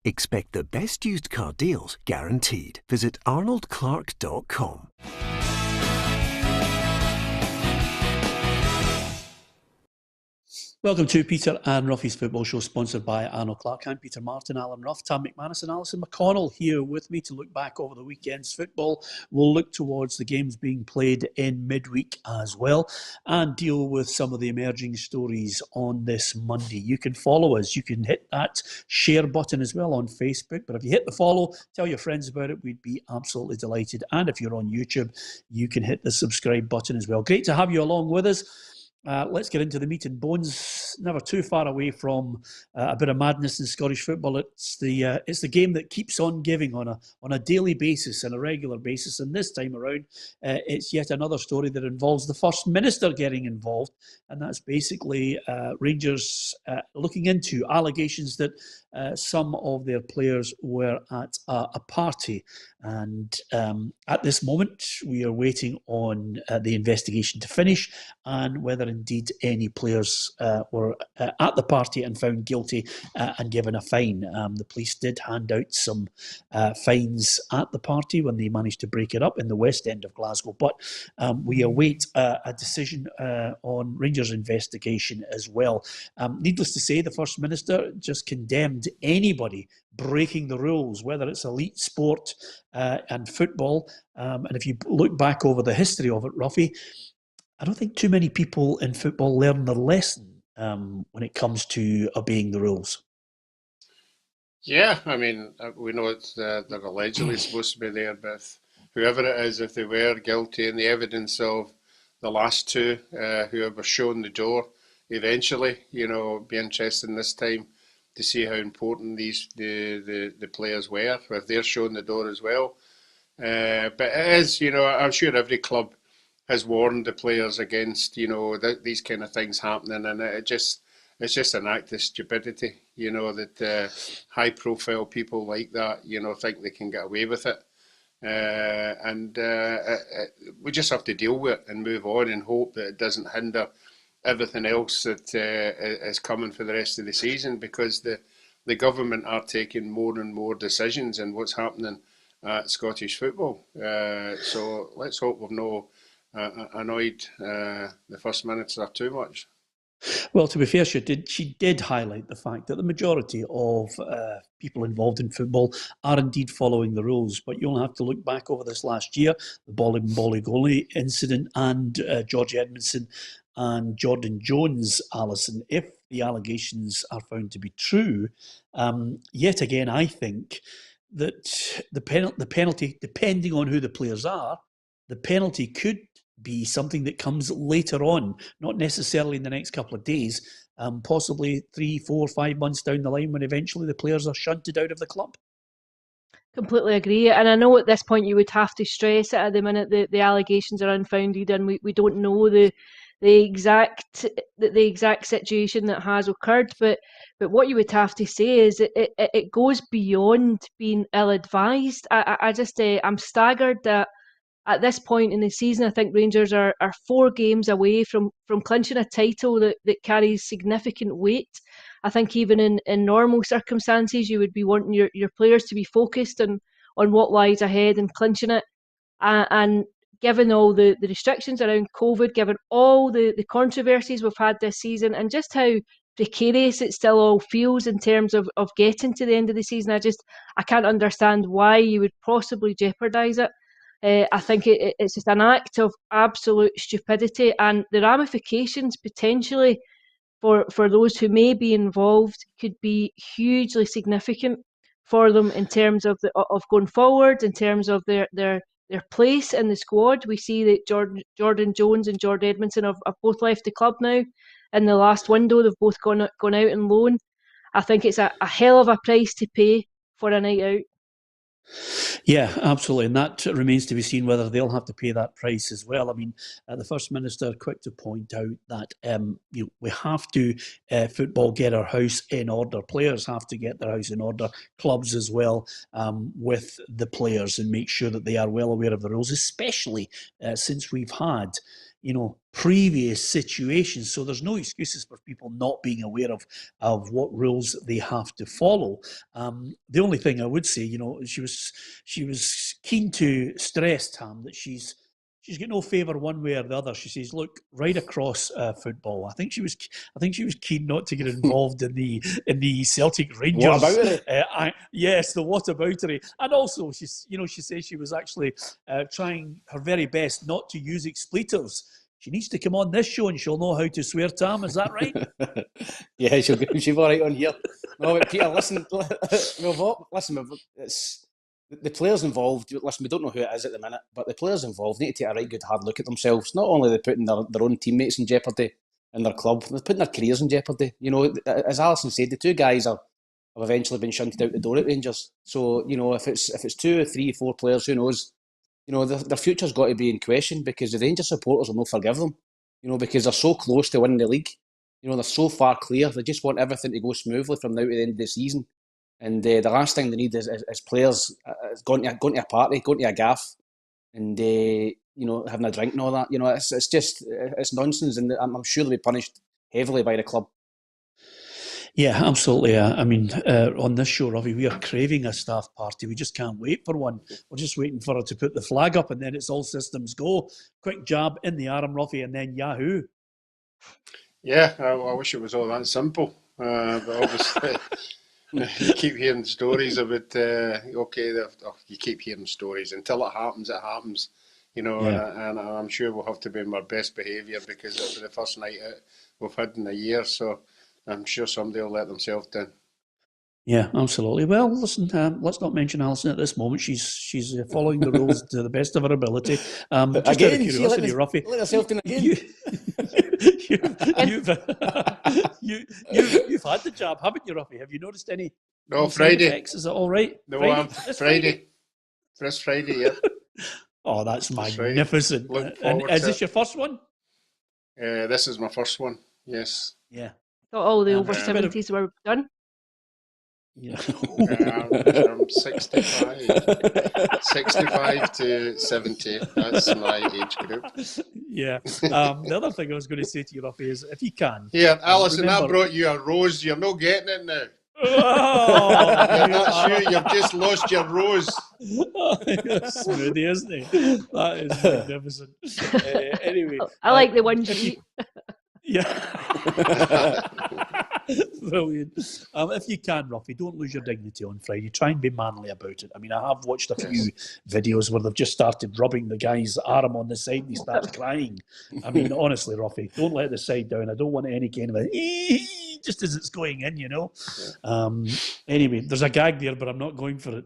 Expect the best used car deals guaranteed. Visit arnoldclark.com. Welcome to Peter and Roughie's Football Show, sponsored by Arnold Clark. I'm Peter Martin, Alan Rough, Tam McManus and Alison McConnell here with me to look back over the weekend's football. We'll look towards the games being played in midweek as well and deal with some of the emerging stories on this Monday. You can follow us. You can hit that share button as well on Facebook. But if you hit the follow, tell your friends about it. We'd be absolutely delighted. And if you're on YouTube, you can hit the subscribe button as well. Great to have you along with us. Let's get into the meat and bones. Never too far away from a bit of madness in Scottish football. It's the game that keeps on giving on a daily basis and a regular basis. And this time around, it's yet another story that involves the First Minister getting involved, and that's basically Rangers looking into allegations that some of their players were at a party. And at this moment, we are waiting on the investigation to finish and whether indeed any players were at the party and found guilty and given a fine. The police did hand out some fines at the party when they managed to break it up in the West End of Glasgow. But we await a decision on Rangers' investigation as well. Needless to say, the First Minister just condemned anybody breaking the rules, whether it's elite sport and football. And if you look back over the history of it, Roughie, I don't think too many people in football learn their lesson when it comes to obeying the rules. Yeah, I mean, we know they're allegedly supposed to be there, but whoever it is, if they were guilty, and the evidence of the last two, whoever shown the door, eventually, be interesting this time to see how important the players were, if they're shown the door as well. But it is, I'm sure every club has warned the players against, these kind of things happening, and it's just an act of stupidity, that high-profile people like that, think they can get away with it. And we just have to deal with it and move on and hope that it doesn't hinder everything else that is coming for the rest of the season, because the government are taking more and more decisions in what's happening at Scottish football. So let's hope we've no annoyed the First Minister too much. Well, to be fair, she did highlight the fact that the majority of people involved in football are indeed following the rules. But you only have to look back over this last year, the Bolingoli incident and George Edmondson and Jordan Jones, Alison. If the allegations are found to be true, yet again, I think that the penalty, depending on who the players are, the penalty could be something that comes later on, not necessarily in the next couple of days, possibly 3, 4, 5 months down the line when eventually the players are shunted out of the club. Completely agree. And I know at this point you would have to stress it at the minute the allegations are unfounded and we don't know the exact situation that has occurred, but what you would have to say is it goes beyond being ill-advised. I'm staggered that at this point in the season, I think Rangers are 4 games away from clinching a title that carries significant weight. I think even in normal circumstances, you would be wanting your players to be focused on what lies ahead and clinching it. And given all the restrictions around COVID, given all the controversies we've had this season, and just how precarious it still all feels in terms of getting to the end of the season, I can't understand why you would possibly jeopardise it. I think it's just an act of absolute stupidity, and the ramifications potentially for those who may be involved could be hugely significant for them in terms of going forward, in terms of their place in the squad. We see that Jordan Jones and George Edmondson have both left the club now. In the last window, they've both gone out on loan. I think it's a hell of a price to pay for a night out. Yeah, absolutely. And that remains to be seen whether they'll have to pay that price as well. I mean, the First Minister quick to point out that we have to football get our house in order. Players have to get their house in order. Clubs as well, with the players, and make sure that they are well aware of the rules, especially since we've had previous situations. So there's no excuses for people not being aware of what rules they have to follow. The only thing I would say, she was keen to stress, Tam, that she's got no favour one way or the other. She says, "Look, right across football." I think she was keen not to get involved in the Celtic Rangers. Whataboutery. Yes, the whataboutery, and also she says she was actually trying her very best not to use expletives. She needs to come on this show and she'll know how to swear. Tam, is that right? Yeah, she'll be right on here. No, but Peter, listen, it's. The players involved, listen, we don't know who it is at the minute, but the players involved need to take a right good hard look at themselves. Not only are they putting their own teammates in jeopardy in their club, they're putting their careers in jeopardy. As Alison said, the two guys have eventually been shunted out the door at Rangers. So, if it's 2 or 3 or 4 players, who knows? Their future's got to be in question, because the Rangers supporters will not forgive them, because they're so close to winning the league. They're so far clear. They just want everything to go smoothly from now to the end of the season. And the last thing they need is players going to a party, going to a gaff, and having a drink and all that. It's nonsense, and I'm sure they'll be punished heavily by the club. Yeah, absolutely. On this show, Roughie, we are craving a staff party. We just can't wait for one. We're just waiting for her to put the flag up, and then it's all systems go. Quick jab in the arm, Roughie, and then Yahoo. Yeah, I wish it was all that simple, but obviously. You keep hearing stories about, you keep hearing stories. Until it happens, Yeah. and I'm sure we'll have to be in our best behaviour, because it'll be the first night out we've had in a year, so I'm sure somebody will let themselves down. Yeah, absolutely. Well, listen, let's not mention Alison at this moment. She's following the rules to the best of her ability. Just again, out of curiosity, Roughie, let herself down again. You've had the jab, haven't you, Roughie? Have you noticed any? No, Friday. Effects? Is it all right? No, Friday. This Friday, yeah. Oh, that's magnificent. And is this your first one? This is my first one. Yes. Yeah. Thought all the over 70s were done. Yeah. I'm 65 to 70. That's my age group. Yeah. The other thing I was going to say to you, Roughie, is if you can. Here, Alison, I brought you a rose. You're not getting it now. Oh, You're not sure. You've just lost your rose. Smoothie, isn't he? That is magnificent. Anyway, I like the ones you eat. Yeah. Brilliant. If you can, Roughie, don't lose your dignity on Friday. Try and be manly about it. I mean, I have watched a few videos where they've just started rubbing the guy's arm on the side and he starts crying. I mean, honestly, Roughie, don't let the side down. I don't want any kind of a just as it's going in, Anyway, there's a gag there, but I'm not going for it.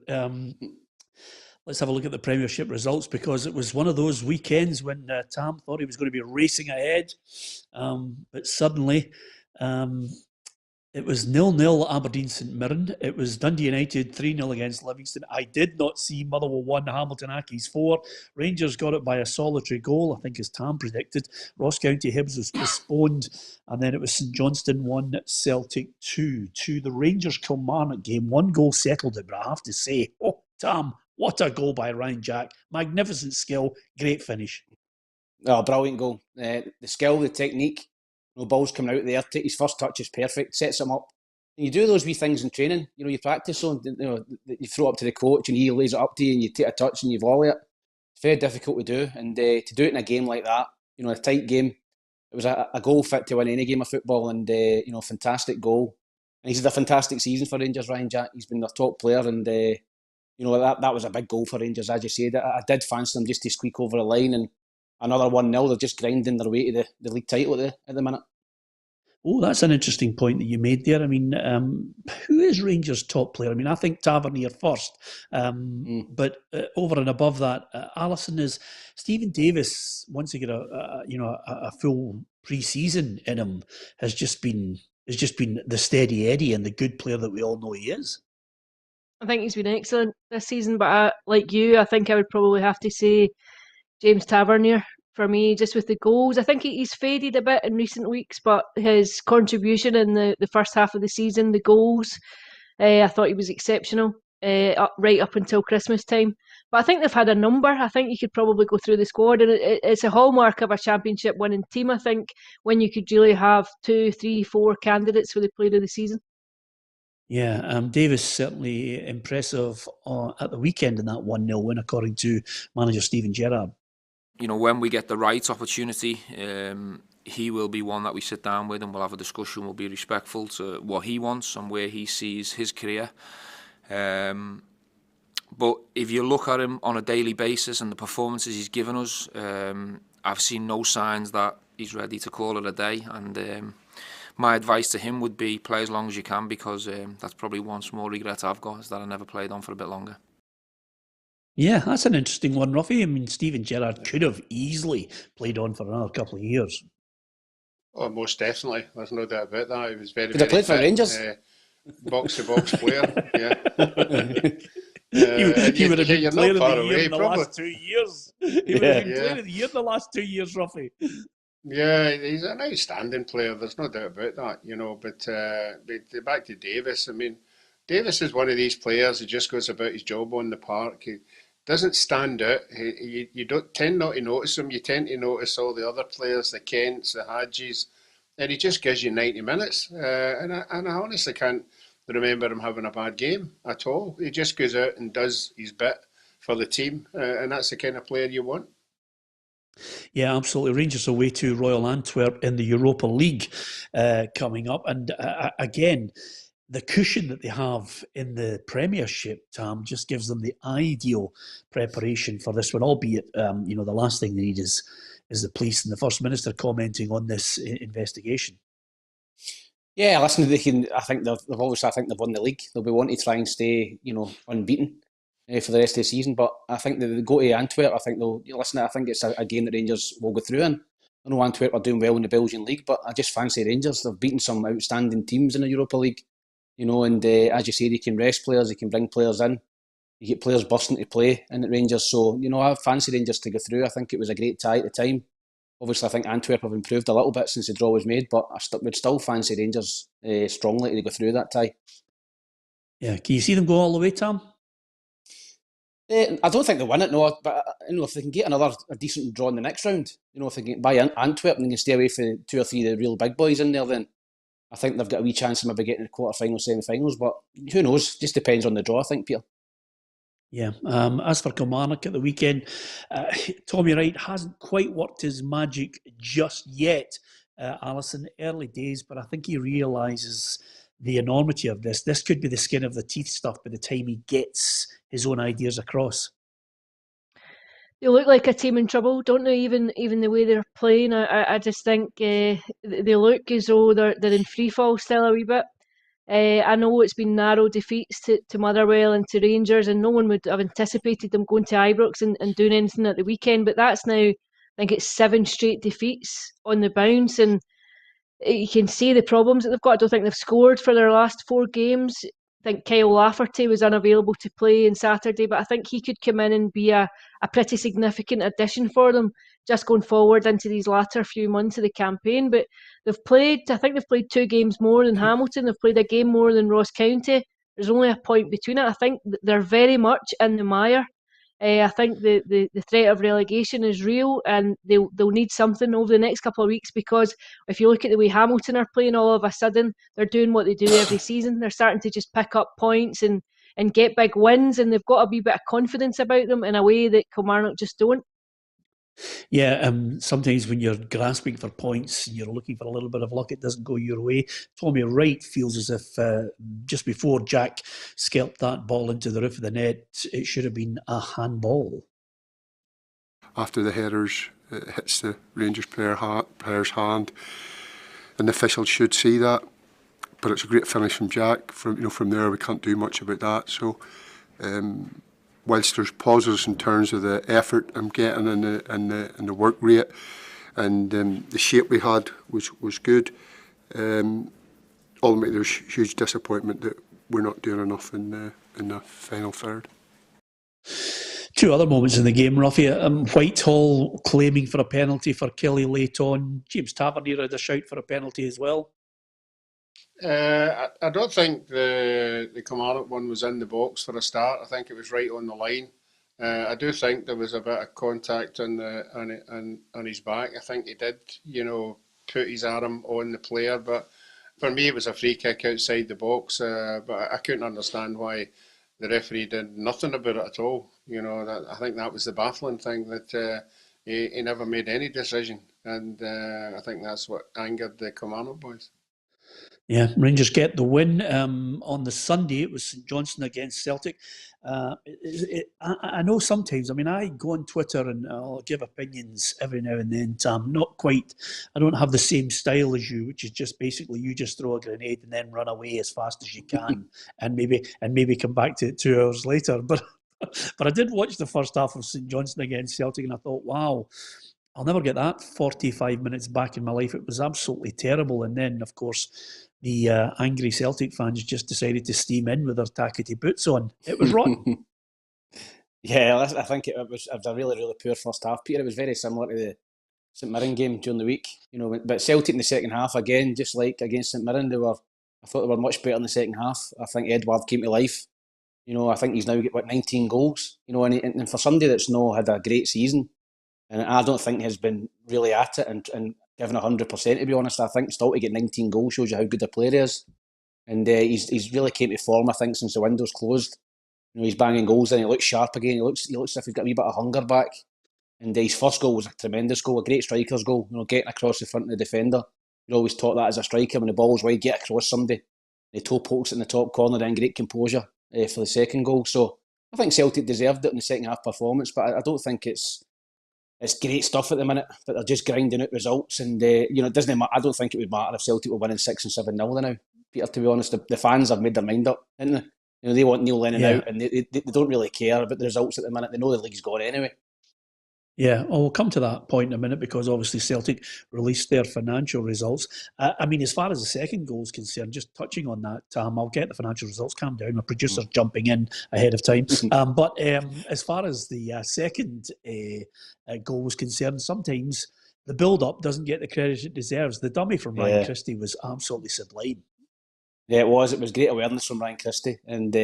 Let's have a look at the Premiership results, because it was one of those weekends when Tam thought he was going to be racing ahead, but suddenly it was 0-0 at Aberdeen St Mirren. It was Dundee United 3-0 against Livingston. I did not see Motherwell 1, Hamilton Accies 4. Rangers got it by a solitary goal, I think, as Tam predicted. Ross County Hibs was postponed, and then it was St Johnstone 1, Celtic 2. To the Rangers Kilmarnock game, 1 goal settled it, but I have to say, Tam, what a goal by Ryan Jack. Magnificent skill, great finish. Oh, brilliant goal. The skill, the technique. No balls coming out there. His first touch is perfect. Sets him up. And you do those wee things in training. You practice on. You throw it up to the coach and he lays it up to you, and you take a touch and you volley it. It's very difficult to do, and to do it in a game like that, a tight game. It was a goal fit to win any game of football, and fantastic goal. And he's had a fantastic season for Rangers, Ryan Jack. He's been their top player, and that was a big goal for Rangers, as you said. I did fancy them just to squeak over the line, and another 1-0. They're just grinding their way to the league title at the minute. Oh, that's an interesting point that you made there. I mean, who is Rangers' top player? I mean, I think Tavernier first, but over and above that, Alison is Stephen Davis. Once he got a full pre-season in him, has just been the steady Eddie and the good player that we all know he is. I think he's been excellent this season, but like you, I think I would probably have to say James Tavernier. For me, just with the goals. I think he's faded a bit in recent weeks, but his contribution in the first half of the season, the goals, I thought he was exceptional. right up until Christmas time. But I think they've had a number. I think you could probably go through the squad, and it's a hallmark of a championship winning team, I think, when you could really have 2, 3, 4 candidates for the player of the season. Yeah, Davis certainly impressive at the weekend in that 1-0 win, according to manager Steven Gerrard. You know, when we get the right opportunity, he will be one that we sit down with and we'll have a discussion. We'll be respectful to what he wants and where he sees his career. But if you look at him on a daily basis and the performances he's given us, I've seen no signs that he's ready to call it a day. And my advice to him would be play as long as you can, because that's probably one small regret I've got, is that I never played on for a bit longer. Yeah, that's an interesting one, Roughie. I mean, Steven Gerrard could have easily played on for another couple of years. Oh, most definitely. There's no doubt about that. He was very, Could have played for Rangers. Box-to-box player, yeah. He would have been player of the year in the probably. last 2 years. He would have been player of the year in the last 2 years, Roughie. Yeah, he's an outstanding player. There's no doubt about that, you know. But back to Davis. I mean, Davis is one of these players who just goes about his job on the park. He doesn't stand out. You don't tend not to notice him. You tend to notice all the other players, the Kents, the Hadjis, and he just gives you 90 minutes. And I honestly can't remember him having a bad game at all. He just goes out and does his bit for the team, and that's the kind of player you want. Yeah, absolutely. Rangers away to Royal Antwerp in the Europa League coming up. And again, the cushion that they have in the Premiership, Tam, just gives them the ideal preparation for this one, albeit, the last thing they need is the police and the First Minister commenting on this investigation. Yeah, listen, I think they've won the league. They'll be wanting to try and stay, unbeaten for the rest of the season. But I think they go to Antwerp. I think I think it's a game that Rangers will go through in. I know Antwerp are doing well in the Belgian league, but I just fancy Rangers. They've beaten some outstanding teams in the Europa League, and as you say, they can rest players, they can bring players in. You get players bursting to play in at Rangers. So, I fancy Rangers to go through. I think it was a great tie at the time. Obviously, I think Antwerp have improved a little bit since the draw was made, but I would still fancy Rangers strongly to go through that tie. Yeah, can you see them go all the way, Tam? I don't think they'll win it, no. But if they can get a decent draw in the next round, if they can get by Antwerp and they can stay away from 2 or 3 of the real big boys in there, then I think they've got a wee chance of maybe getting the quarter-finals, semi-finals. But who knows? Just depends on the draw, I think, Peter. Yeah. As for Kilmarnock at the weekend, Tommy Wright hasn't quite worked his magic just yet. Alison, early days, but I think he realises the enormity of this. This could be the skin of the teeth stuff by the time he gets his own ideas across. They look like a team in trouble, don't they? Even the way they're playing, I just think they look as though they're in free fall still a wee bit. I know it's been narrow defeats to Motherwell and to Rangers, and no one would have anticipated them going to Ibrox and doing anything at the weekend. But that's now, I think it's 7 straight defeats on the bounce, and you can see the problems that they've got. I don't think they've scored for their last 4 games. I think Kyle Lafferty was unavailable to play on Saturday, but I think he could come in and be a pretty significant addition for them just going forward into these latter few months of the campaign. But I think they've played 2 games more than Hamilton. They've played a game more than Ross County. There's only a point between it. I think they're very much in the mire. I think the threat of relegation is real, and they'll need something over the next couple of weeks, because if you look at the way Hamilton are playing, all of a sudden they're doing what they do every season. They're starting to just pick up points and get big wins, and they've got a wee bit of confidence about them in a way that Kilmarnock just don't. Yeah, sometimes when you're grasping for points, you're looking for a little bit of luck, it doesn't go your way. Tommy Wright feels as if just before Jack scalped that ball into the roof of the net, it should have been a handball. After the headers, it hits the Rangers player's hand, and the officials should see that. But it's a great finish from Jack. From there, we can't do much about that. So, whilst there's pauses in terms of the effort I'm getting and the work rate, and the shape we had was good. Ultimately, there's huge disappointment that we're not doing enough in the final third. 2 other moments in the game, Roughie. Whitehall claiming for a penalty for Kelly late on. James Tavernier had a shout for a penalty as well. I don't think the Kilmarnock one was in the box for a start. I think it was right on the line. I do think there was a bit of contact on his back. I think he did, put his arm on the player, but for me it was a free kick outside the box. But I couldn't understand why the referee did nothing about it at all. I think that was the baffling thing, that he never made any decision, and I think that's what angered the Kilmarnock boys. Yeah, Rangers get the win. On the Sunday, it was St Johnstone against Celtic. I know sometimes, I go on Twitter and I'll give opinions every now and then, Tam. Not quite, I don't have the same style as you, which is just basically you just throw a grenade and then run away as fast as you can and maybe come back to it 2 hours later. But I did watch the first half of St Johnstone against Celtic and I thought, wow, I'll never get that 45 minutes back in my life. It was absolutely terrible. And then, of course, the angry Celtic fans just decided to steam in with their tackety boots on. It was rotten. Yeah, I think it was a really, really poor first half, Peter. It was very similar to the St Mirren game during the week. But Celtic in the second half, again, just like against St Mirren, I thought they were much better in the second half. I think Edouard came to life. I think he's now got 19 goals. And for somebody that's not had a great season, and I don't think has been really at it and given 100%, to be honest. I think still to get 19 goals shows you how good a player he is. And he's really came to form, I think, since the window's closed. He's banging goals and he looks sharp again. He looks as if he's got a wee bit of hunger back. And his first goal was a tremendous goal, a great striker's goal. Getting across the front of the defender. You're always taught that as a striker, when the ball's wide, get across somebody. The toe pokes it in the top corner, then great composure for the second goal. So I think Celtic deserved it in the second half performance, but I don't think it's great stuff at the minute, but they're just grinding out results. And, it doesn't matter. I don't think it would matter if Celtic were winning 6 and 7-0 now, Peter, to be honest. The fans have made their mind up, haven't they? They want Neil Lennon out, and they don't really care about the results at the minute. They know the league's gone anyway. Yeah, we'll come to that point in a minute, because obviously Celtic released their financial results. As far as the second goal is concerned, just touching on that, I'll get the financial results. Calm down, my producer's jumping in ahead of time. But as far as the second goal was concerned, sometimes the build-up doesn't get the credit it deserves. The dummy from Ryan Christie was absolutely sublime. Yeah, it was. It was great awareness from Ryan Christie, and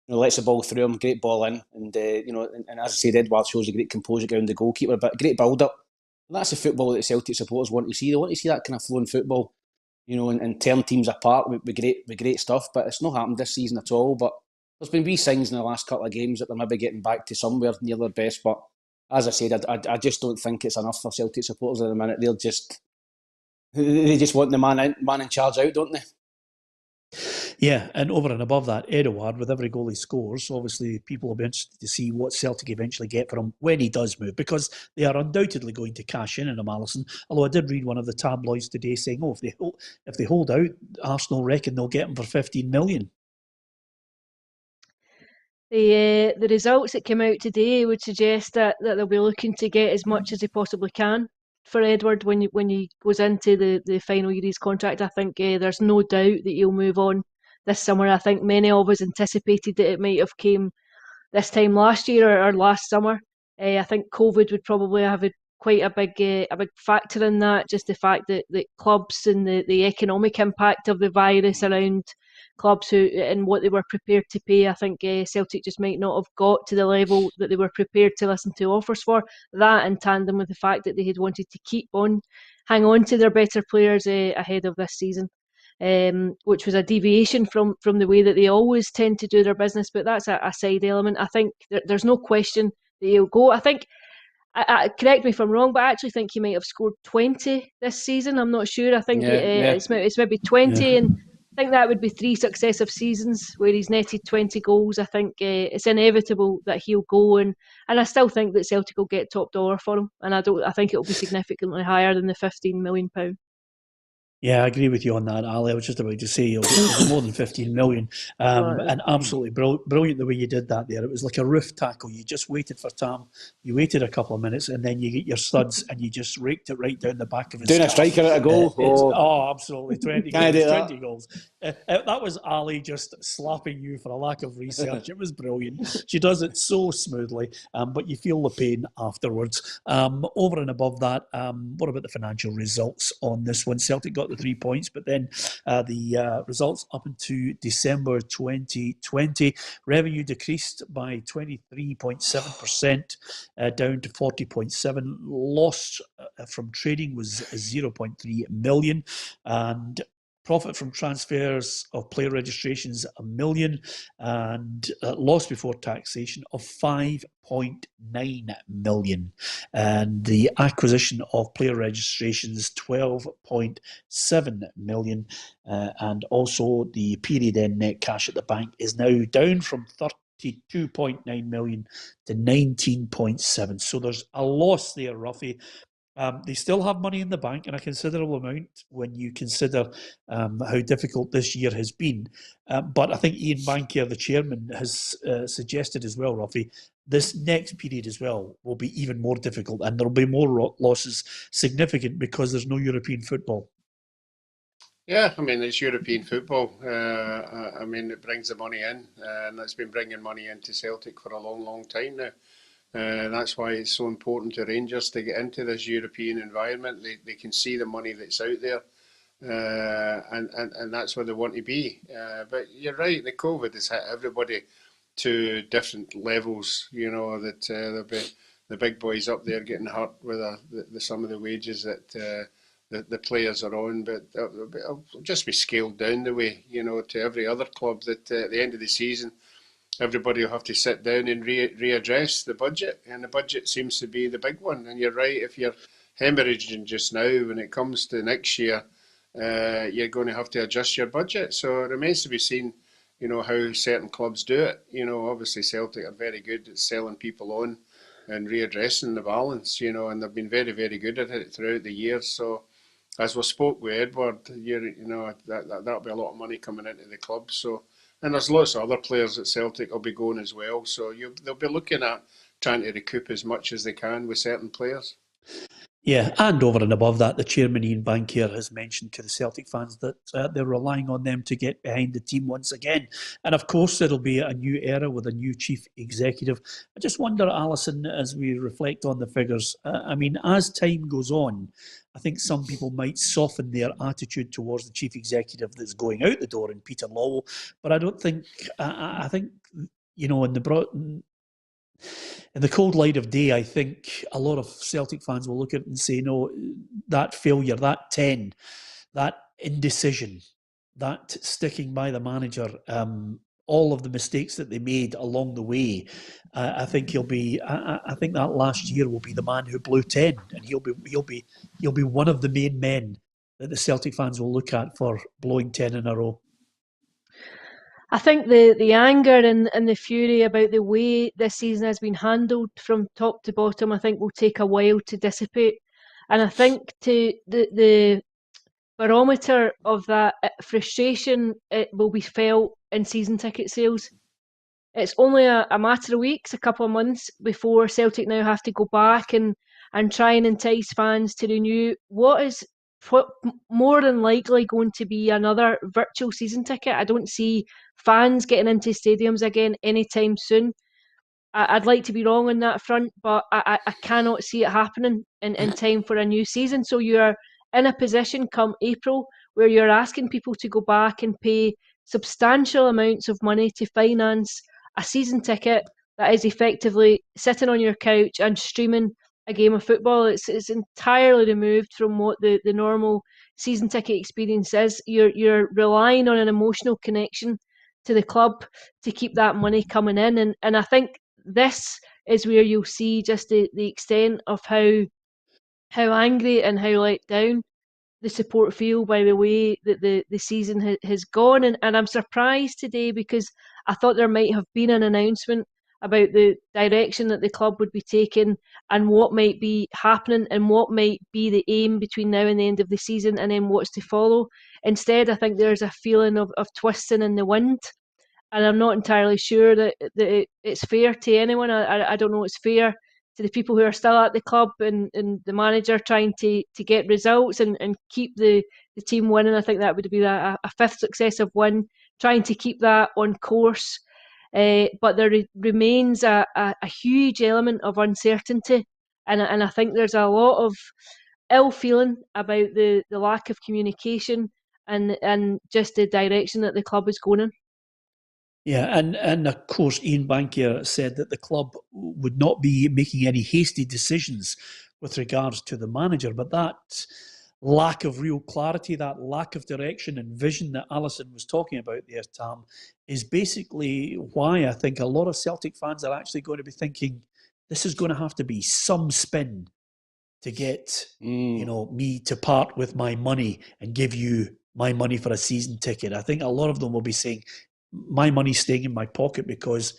lets the ball through him, great ball in, and and as I said, Edouard shows a great composure around the goalkeeper, but great build-up. And that's the football that Celtic supporters want to see. They want to see that kind of flowing football, and tearing teams apart with great stuff. But it's not happened this season at all. But there's been wee signs in the last couple of games that they're maybe getting back to somewhere near their best. But as I said, I just don't think it's enough for Celtic supporters at the minute. They just want the man in charge out, don't they? Yeah, and over and above that, Edouard, with every goal he scores, obviously people will be interested to see what Celtic eventually get for him when he does move, because they are undoubtedly going to cash in on him, Alison. Although I did read one of the tabloids today saying, if they hold out, Arsenal reckon they'll get him for 15 million. The results that came out today would suggest that they'll be looking to get as much as they possibly can for Edouard when he goes into the final year of his contract. I think there's no doubt that he'll move on this summer. I think many of us anticipated that it might have came this time last year or last summer. I think COVID would probably have quite a big factor in that. Just the fact that clubs and the economic impact of the virus around clubs and what they were prepared to pay. I think Celtic just might not have got to the level that they were prepared to listen to offers for. That in tandem with the fact that they had wanted to hang on to their better players ahead of this season. Which was a deviation from the way that they always tend to do their business, but that's a side element. I think there's no question that he'll go. I think, correct me if I'm wrong, but I actually think he might have scored 20 this season. I'm not sure. I think it's maybe 20, and I think that would be 3 successive seasons where he's netted 20 goals. I think it's inevitable that he'll go, and I still think that Celtic will get top dollar for him, and I think it'll be significantly higher than the £15 million. Yeah, I agree with you on that, Ali. I was just about to say it was more than 15 million. And absolutely brilliant the way you did that there. It was like a roof tackle. You just waited for Tam. You waited a couple of minutes and then you get your studs and you just raked it right down the back of his Doing a striker at a goal. Absolutely. 20 goals. That was Ali just slapping you for a lack of research. It was brilliant. She does it so smoothly, but you feel the pain afterwards. Over and above that, what about the financial results on this one? Celtic got got the 3 points, but then the results up into December 2020, revenue decreased by 23.7%, down to 40.7. Loss from trading was 0.3 million, and profit from transfers of player registrations, 1 million, and loss before taxation of 5.9 million. And the acquisition of player registrations, 12.7 million. And also the period end net cash at the bank is now down from 32.9 million to 19.7. So there's a loss there, Roughie. They still have money in the bank, and a considerable amount when you consider how difficult this year has been. But I think Ian Bankier, the chairman, has suggested as well, Roughie, this next period as well will be even more difficult, and there will be more losses, significant, because there's no European football. Yeah, I mean, it's European football. I mean, it brings the money in, and it's been bringing money into Celtic for a long, long time now. That's why it's so important to Rangers to get into this European environment. They can see the money that's out there, and that's where they want to be. But you're right, the COVID has hit everybody to different levels. You know, that the big boys up there getting hurt with some of the wages that the players are on, but it'll just be scaled down the way, you know, to every other club that at the end of the season, everybody will have to sit down and readdress the budget, and the budget seems to be the big one. And you're right, if you're hemorrhaging just now, when it comes to next year, you're going to have to adjust your budget. So it remains to be seen, you know, how certain clubs do it. You know, obviously Celtic are very good at selling people on and readdressing the balance, you know, and they've been very, very good at it throughout the years. So as we spoke with Edward, you know, that'll be a lot of money coming into the club. So. And there's lots of other players at Celtic will be going as well. So they'll be looking at trying to recoup as much as they can with certain players. Yeah, and over and above that, the chairman, Ian Bankier, has mentioned to the Celtic fans that they're relying on them to get behind the team once again. And of course, it'll be a new era with a new chief executive. I just wonder, Alison, as we reflect on the figures, I mean, as time goes on, I think some people might soften their attitude towards the chief executive that's going out the door in Peter Lawwell. But I don't think, I think, you know, in the cold light of day, I think a lot of Celtic fans will look at it and say, no, that failure, that 10, that indecision, that sticking by the manager, all of the mistakes that they made along the way, I think he'll be. I think that last year will be the man who blew 10, and he'll be one of the main men that the Celtic fans will look at for blowing 10 in a row. I think the anger and the fury about the way this season has been handled from top to bottom, I think will take a while to dissipate. And I think to the barometer of that frustration, it will be felt in season ticket sales. It's only a matter of weeks, a couple of months before Celtic now have to go back and try and entice fans to renew what is more than likely going to be another virtual season ticket. I don't see fans getting into stadiums again anytime soon. I'd like to be wrong on that front, but I cannot see it happening in time for a new season. So you're in a position come April where you're asking people to go back and pay substantial amounts of money to finance a season ticket that is effectively sitting on your couch and streaming a game of football. It's entirely removed from what the normal season ticket experience is. You're relying on an emotional connection to the club to keep that money coming in, and I think this is where you'll see just the extent of how angry and how let down the support feel by the way that the season has gone. And I'm surprised today because I thought there might have been an announcement about the direction that the club would be taking and what might be happening and what might be the aim between now and the end of the season and then what's to follow. Instead, I think there's a feeling of twisting in the wind. And I'm not entirely sure that it's fair to anyone. I don't know it's fair to the people who are still at the club and the manager trying to get results and keep the team winning. I think that would be a fifth successive win, trying to keep that on course. But there remains a huge element of uncertainty. And I think there's a lot of ill feeling about the lack of communication and just the direction that the club is going in. Yeah, and of course, Ian Bankier said that the club would not be making any hasty decisions with regards to the manager, but that lack of real clarity, that lack of direction and vision that Alison was talking about there, Tam, is basically why I think a lot of Celtic fans are actually going to be thinking this is going to have to be some spin to get me to part with my money and give you my money for a season ticket. I think a lot of them will be saying, my money's staying in my pocket because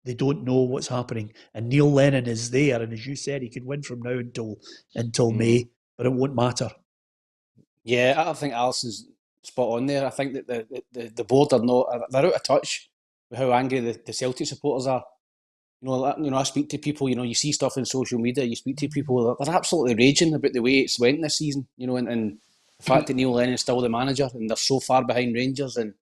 they don't know what's happening. And Neil Lennon is there, and as you said, he can win from now until May, but it won't matter. Yeah, I think Alison's spot on there. I think that the board they're out of touch with how angry the Celtic supporters are. I speak to people. You see stuff on social media. You speak to people; they're absolutely raging about the way it's went this season. And the fact that Neil Lennon's still the manager, and they're so far behind Rangers, and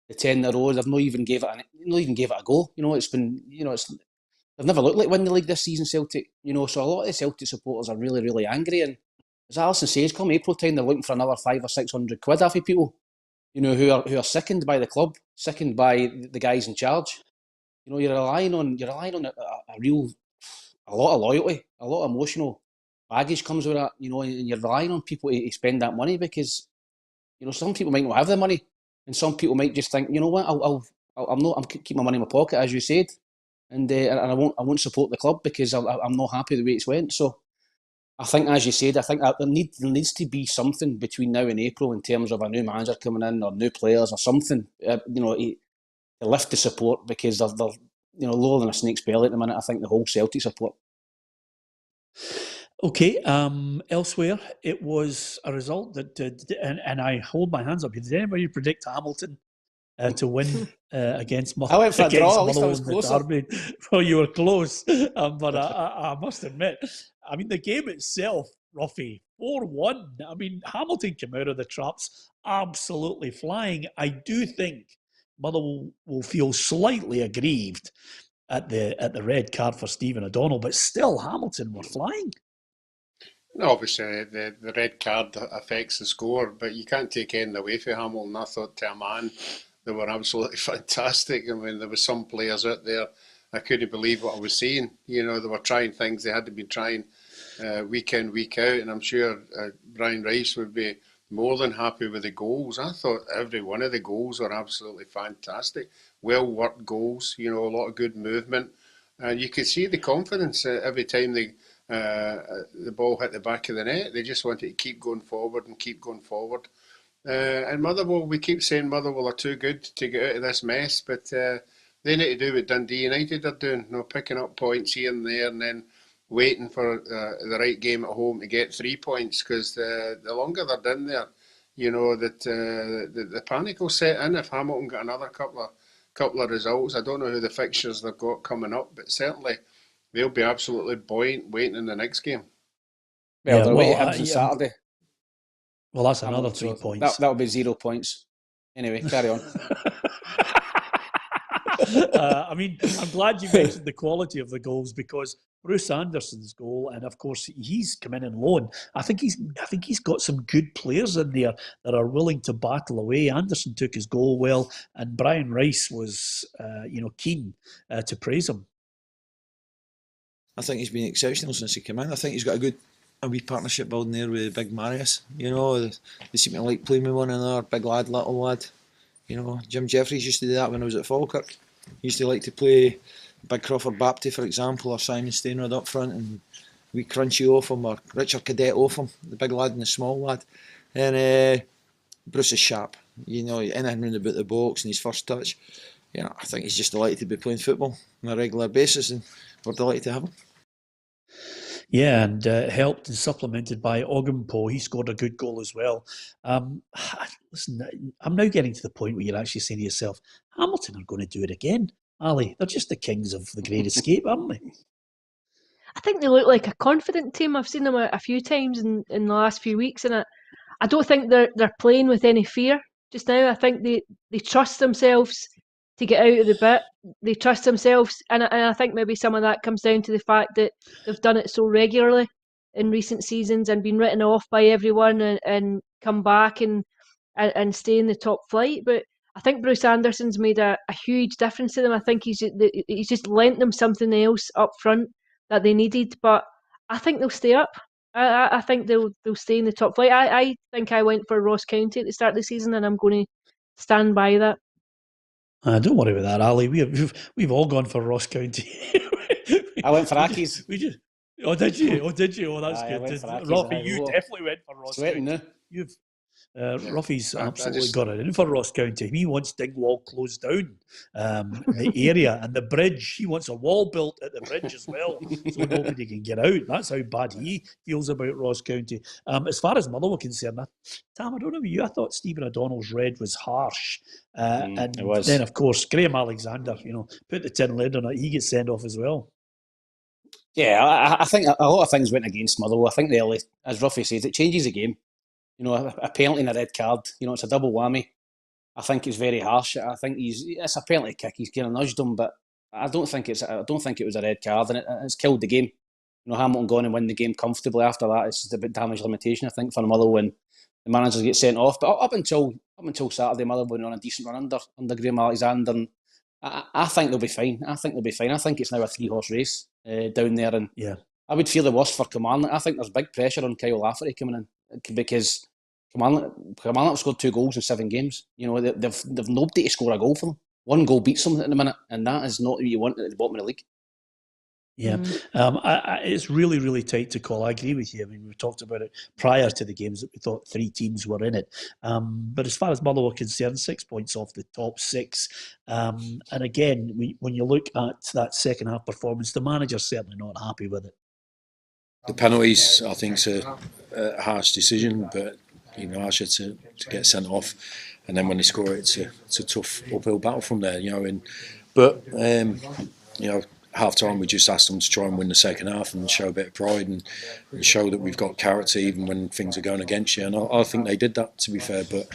the 10 in a row, they've not even gave it a go. It's been, they've never looked like winning the league this season, Celtic. So a lot of the Celtic supporters are really, really angry. And as Alison says, come April time, they're looking for another 500 or 600 quid off of people, who are sickened by the club, sickened by the guys in charge. You're relying on a lot of loyalty, a lot of emotional baggage comes with that, and you're relying on people to spend that money because, some people might not have the money. And some people might just think, you know what, I'm keep my money in my pocket, as you said, and I won't support the club because I'm not happy the way it's went. So I think, as you said, there needs to be something between now and April in terms of a new manager coming in or new players or something, to lift the support because they're lower than a snake's belly at the minute. I think the whole Celtic support. Okay, elsewhere, it was a result that, and I hold my hands up. Did anybody predict Hamilton to win against Motherwell? I went for a draw, at least I was closer. Well, you were close, but I must admit, the game itself, Roughie, 4-1. Hamilton came out of the traps absolutely flying. I do think Motherwell will feel slightly aggrieved at the red card for Stephen O'Donnell, but still, Hamilton were flying. No, obviously, the red card affects the score, but you can't take anything away from Hamilton. I thought to a man, they were absolutely fantastic. There were some players out there, I couldn't believe what I was seeing. They were trying things they hadn't been trying week in, week out, and I'm sure Brian Rice would be more than happy with the goals. I thought every one of the goals were absolutely fantastic. Well-worked goals, a lot of good movement. And you could see the confidence every time the ball hit the back of the net. They just wanted to keep going forward and keep going forward. And Motherwell, we keep saying Motherwell are too good to get out of this mess, but they need to do what Dundee United are doing, picking up points here and there and then waiting for the right game at home to get 3 points, because the longer they're in there, that the panic will set in if Hamilton get another couple of results. I don't know who the fixtures they've got coming up, but certainly they'll be absolutely buoyant waiting in the next game. Well, they're away to Hibs on Saturday. Well, that's another 3 points. That'll be 0 points. Anyway, carry on. I'm glad you mentioned the quality of the goals, because Bruce Anderson's goal, and of course he's come in on loan. I think he's got some good players in there that are willing to battle away. Anderson took his goal well, and Brian Rice was, keen to praise him. I think he's been exceptional since he came in. I think he's got a wee partnership building there with Big Marius. They seem to like playing with one another, big lad, little lad. Jim Jeffries used to do that when I was at Falkirk. He used to like to play Big Crawford Bapty, for example, or Simon Stainrod up front, and we Crunchy off him, or Richard Cadet off him, the big lad and the small lad. And Bruce is sharp. Anything round about the box and his first touch. I think he's just delighted to be playing football on a regular basis, and we're delighted to have him. Yeah, and helped and supplemented by Ogumpo. He scored a good goal as well. Listen, I'm now getting to the point where you're actually saying to yourself, Hamilton are going to do it again. Ali, they're just the kings of the Great Escape, aren't they? I think they look like a confident team. I've seen them a few times in the last few weeks, and I don't think they're playing with any fear just now. I think they trust themselves to get out of the bit. They trust themselves, and I think maybe some of that comes down to the fact that they've done it so regularly in recent seasons and been written off by everyone and come back and stay in the top flight. But I think Bruce Anderson's made a huge difference to them. I think he's just lent them something else up front that they needed. But I think they'll stay up. I think they'll stay in the top flight. I think I went for Ross County at the start of the season, and I'm going to stand by that. Don't worry about that, Ali. We've all gone for Ross County. I went for Accies. We just. Oh, did you? Oh, that's Aye, good. Accies, Roughie, you definitely went for Ross County. You've Roughie's absolutely got it in for Ross County. He wants Dingwall closed down, the area and the bridge. He wants a wall built at the bridge as well, so nobody can get out. That's how bad he feels about Ross County. As far as Motherwell concerned, Tam, I don't know about you. I thought Stephen O'Donnell's red was harsh, and it was. Then of course Graham Alexander, put the tin lid on it. He gets sent off as well. Yeah, I think a lot of things went against Motherwell. I think as Roughie says, it changes the game. A penalty and a red card. It's a double whammy. I think it's very harsh. I think it's a penalty kick. He's kind of nudged him, but I don't think it was a red card, and it's killed the game. Hamilton gone and win the game comfortably after that. It's just a bit damage limitation, I think, for Motherwell when the managers get sent off. But up until Saturday, Motherwell went on a decent run under Graham Alexander, and I think they'll be fine. I think it's now a 3-horse race down there, and I would feel the worst for Kilmarnock. I think there's big pressure on Kyle Lafferty coming in because Kilmarnock have scored 2 goals in 7 games. They've nobody to score a goal for them. 1 goal beats them at the minute, and that is not what you want at the bottom of the league. Yeah, it's really, really tight to call. I agree with you. I mean, we talked about it prior to the games that we thought 3 teams were in it. But as far as Motherwell are concerned, 6 points off the top 6. And again, when you look at that second half performance, the manager's certainly not happy with it. The penalties, I think, is a harsh decision, but even harsher to get sent off. And then when they score it, it's a tough uphill battle from there, But half time we just asked them to try and win the second half and show a bit of pride and show that we've got character even when things are going against you. And I think they did that, to be fair. But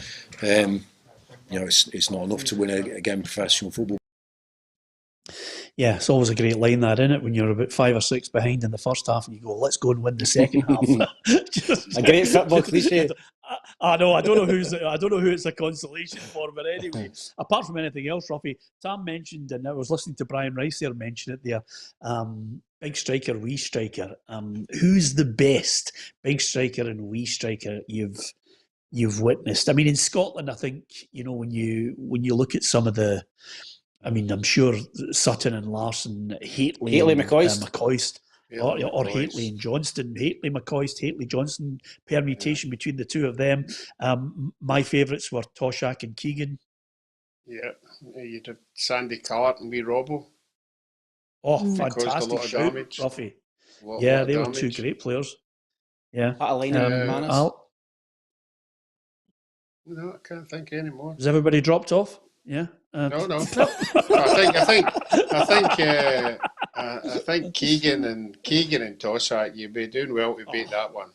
it's not enough to win again professional football. Yeah, it's always a great line that, isn't it? When you're about 5 or 6 behind in the first half and you go, let's go and win the second half. A great football cliche. I know. I don't know who it's a consolation for, but anyway, apart from anything else, Roughie, Tam mentioned, and I was listening to Brian Rice there mention it there. Big striker, wee striker. Who's the best big striker and wee striker you've witnessed? I mean, in Scotland, I think when you look at some of the. I mean, I'm sure Sutton and Larson, Haitley and McCoist, or Haitley and Johnston, Haitley, McCoist, Haitley, Johnston, permutation between the two of them. My favourites were Toshak and Keegan. Yeah, you'd have Sandy Cart and wee Robbo. Oh, fantastic shout, Roughie. Yeah, they were 2 great players. Yeah. McManus. No, I can't think anymore. Has everybody dropped off? Yeah. No. I think Keegan and Toshak, you'd be doing well to beat that one.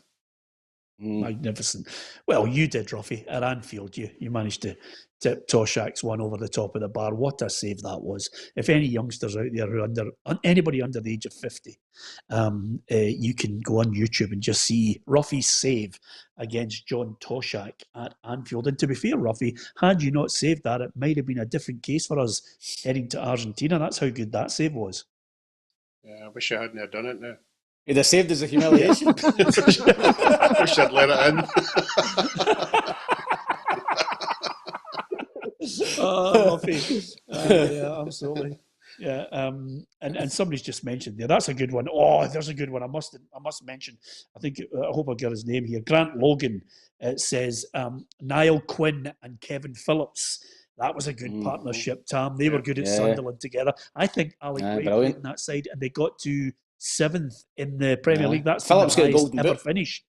Magnificent. Well, you did, Roughie, at Anfield. You managed to tip Toshak's one over the top of the bar. What a save that was. If any youngsters out there anybody under the age of 50, you can go on YouTube and just see Roughie's save against John Toshak at Anfield. And to be fair, Roughie, had you not saved that, it might have been a different case for us heading to Argentina. That's how good that save was. Yeah, I wish I hadn't done it now. He'd have saved as a humiliation. I wish I'd let it in. Roughie. Yeah, absolutely. Yeah, and somebody's just mentioned there. That's a good one. Oh, there's a good one. I must mention. I hope I get his name here. Grant Logan says Niall Quinn and Kevin Phillips. That was a good partnership, Tam. They were good at Sunderland together. I think Alec Gray played on that side, and they got to 7th in the Premier League. That's Phillips the got a highest golden ever boot. Finish.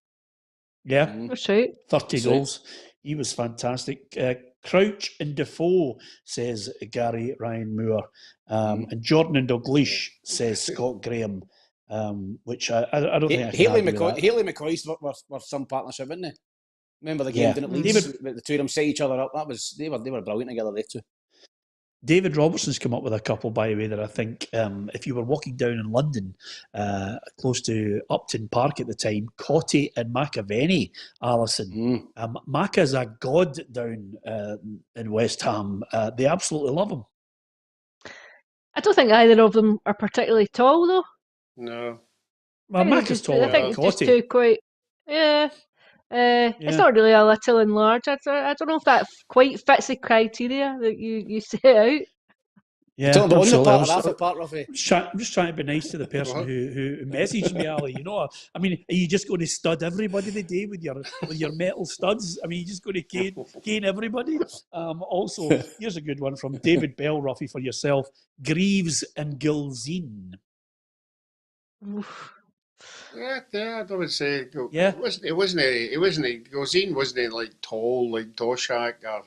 Yeah, that's right. 30 goals. He was fantastic. Crouch and Defoe, says Gary Ryan Moore. And Jordan and Dalglish says Scott Graham, which I don't think I can Haitley McCoist were some partnership, weren't they? Remember the game, didn't it? The two of them set each other up. They were brilliant together, they two. David Robertson's come up with a couple, by the way, that I think if you were walking down in London, close to Upton Park at the time, Cotty and McAvenny, Alison. Macca's a god down in West Ham. They absolutely love him. I don't think either of them are particularly tall, though. No. Well, Macca's taller I think than it's just Cotty. too quite... Yeah. It's not really a little and large. I don't know if that quite fits the criteria that you set out. Yeah, talking about absolutely. on the part or part, Roughie? I'm just trying to be nice to the person who messaged me, Ali. You know, I mean, are you just going to stud everybody today with your metal studs? I mean, you're just going to cane everybody? Also, here's a good one from David Bell, Roughie, for yourself. Greaves and Gilzine. Yeah, I would say. Yeah. It wasn't. Gozine wasn't like tall like Doshak or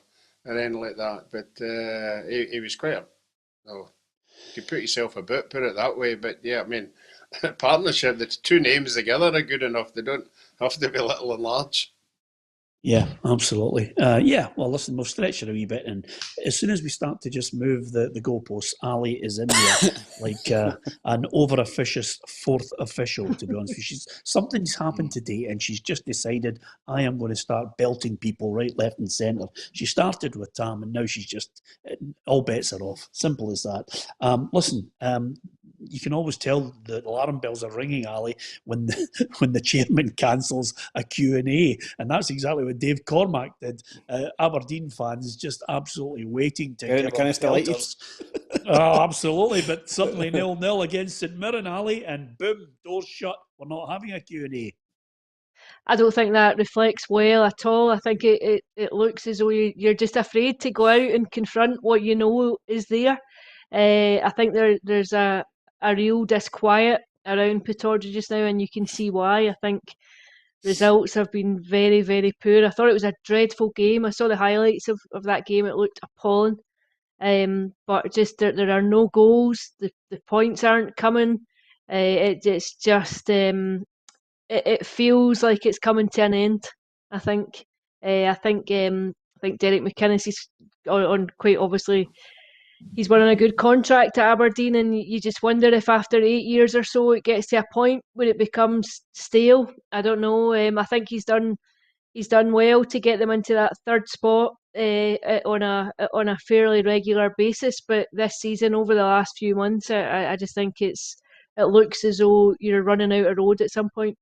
anything like that. But he was quite you could put yourself about, put it that way. But yeah, I mean, partnership. The two names together are good enough. They don't have to be little and large. Yeah, absolutely. Well, listen, we'll stretch it a wee bit, and as soon as we start to just move the goalposts, Ali is in there like an over-officious fourth official, to be honest with you. Something's happened today, and she's just decided, I am going to start belting people right, left and centre. She started with Tam, and now she's just, all bets are off. Simple as that. Listen, you can always tell the alarm bells are ringing, Ali, when the chairman cancels a Q&A, and that's exactly what Dave Cormack did. Aberdeen fans just absolutely waiting to Get give kind of pelters. Oh, absolutely, but suddenly 0-0 against St Mirren, Ali, and boom, doors shut. We're not having a Q&A. I don't think that reflects well at all. I think it looks as though you're just afraid to go out and confront what you know is there. I think there's a real disquiet around Pittodrie just now, and you can see why. I think results have been very, very poor. I thought it was a dreadful game. I saw the highlights of that game. It looked appalling. But just there are no goals. The points aren't coming. It's just... It feels like it's coming to an end. I think. I think Derek McInnes is on quite obviously. He's winning a good contract at Aberdeen, and you just wonder if after 8 years or so it gets to a point where it becomes stale. I don't know. I think he's done well to get them into that third spot on a fairly regular basis. But this season, over the last few months, I just think it looks as though you're running out of road at some point.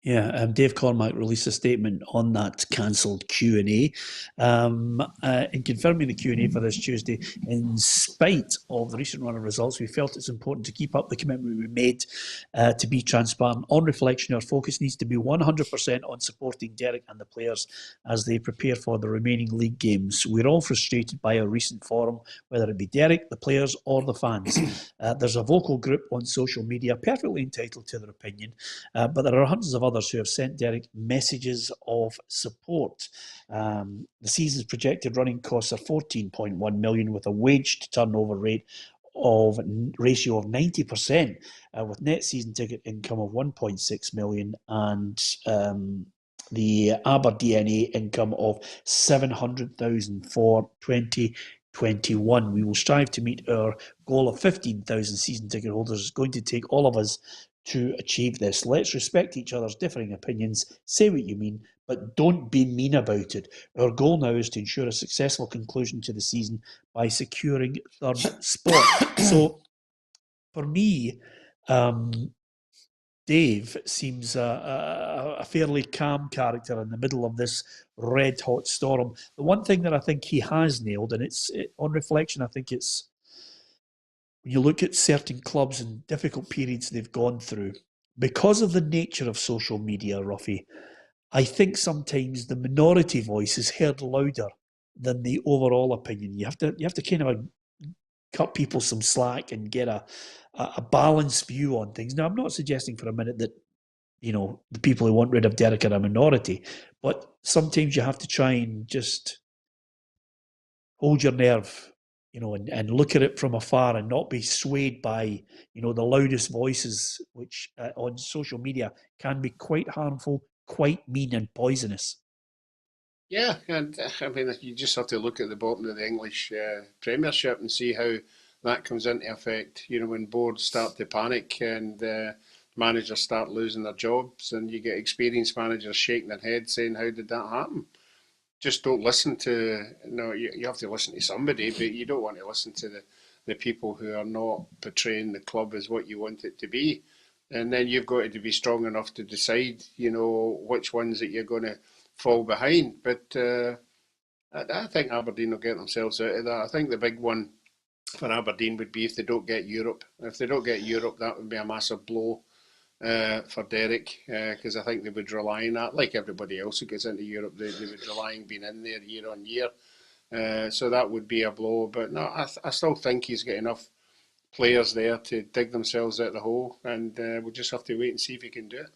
Yeah, Dave Cormack released a statement on that cancelled Q&A, in confirming the Q&A for this Tuesday. In spite of the recent run of results, we felt it's important to keep up the commitment we made to be transparent. On reflection, our focus needs to be 100% on supporting Derek and the players as they prepare for the remaining league games. We're all frustrated by our recent form, whether it be Derek, the players or the fans. There's a vocal group on social media, perfectly entitled to their opinion, but there are hundreds of others who have sent Derek messages of support. The season's projected running costs are 14.1 million, with a wage to turnover ratio of 90%, with net season ticket income of 1.6 million and the Aberdeen income of 700,000 for 2021. We will strive to meet our goal of 15,000 season ticket holders. It's going to take all of us to achieve this. Let's respect each other's differing opinions, say what you mean, but don't be mean about it. Our goal now is to ensure a successful conclusion to the season by securing third spot. So, for me, Dave seems a fairly calm character in the middle of this red-hot storm. The one thing that I think he has nailed, and on reflection, I think it's when you look at certain clubs and difficult periods they've gone through, because of the nature of social media, Roughie, I think sometimes the minority voice is heard louder than the overall opinion. You have to kind of cut people some slack and get a balanced view on things. Now, I'm not suggesting for a minute that the people who want rid of Derek are a minority, but sometimes you have to try and just hold your nerve, and look at it from afar and not be swayed by, the loudest voices, which on social media can be quite harmful, quite mean and poisonous. Yeah, and I mean, you just have to look at the bottom of the English Premiership and see how that comes into effect. You know, when boards start to panic and managers start losing their jobs, and you get experienced managers shaking their heads saying, "How did that happen?" Just don't listen to. No, you have to listen to somebody, but you don't want to listen to the people who are not portraying the club as what you want it to be. And then you've got to be strong enough to decide, you know, which ones that you're going to fall behind. But I think Aberdeen will get themselves out of that. I think the big one for Aberdeen would be if they don't get Europe. If they don't get Europe, that would be a massive blow for Derek, because I think they would rely on that, like everybody else who gets into Europe, they would rely on being in there year on year. So that would be a blow. But no, I still think he's got enough players there to dig themselves out of the hole, and we'll just have to wait and see if he can do it.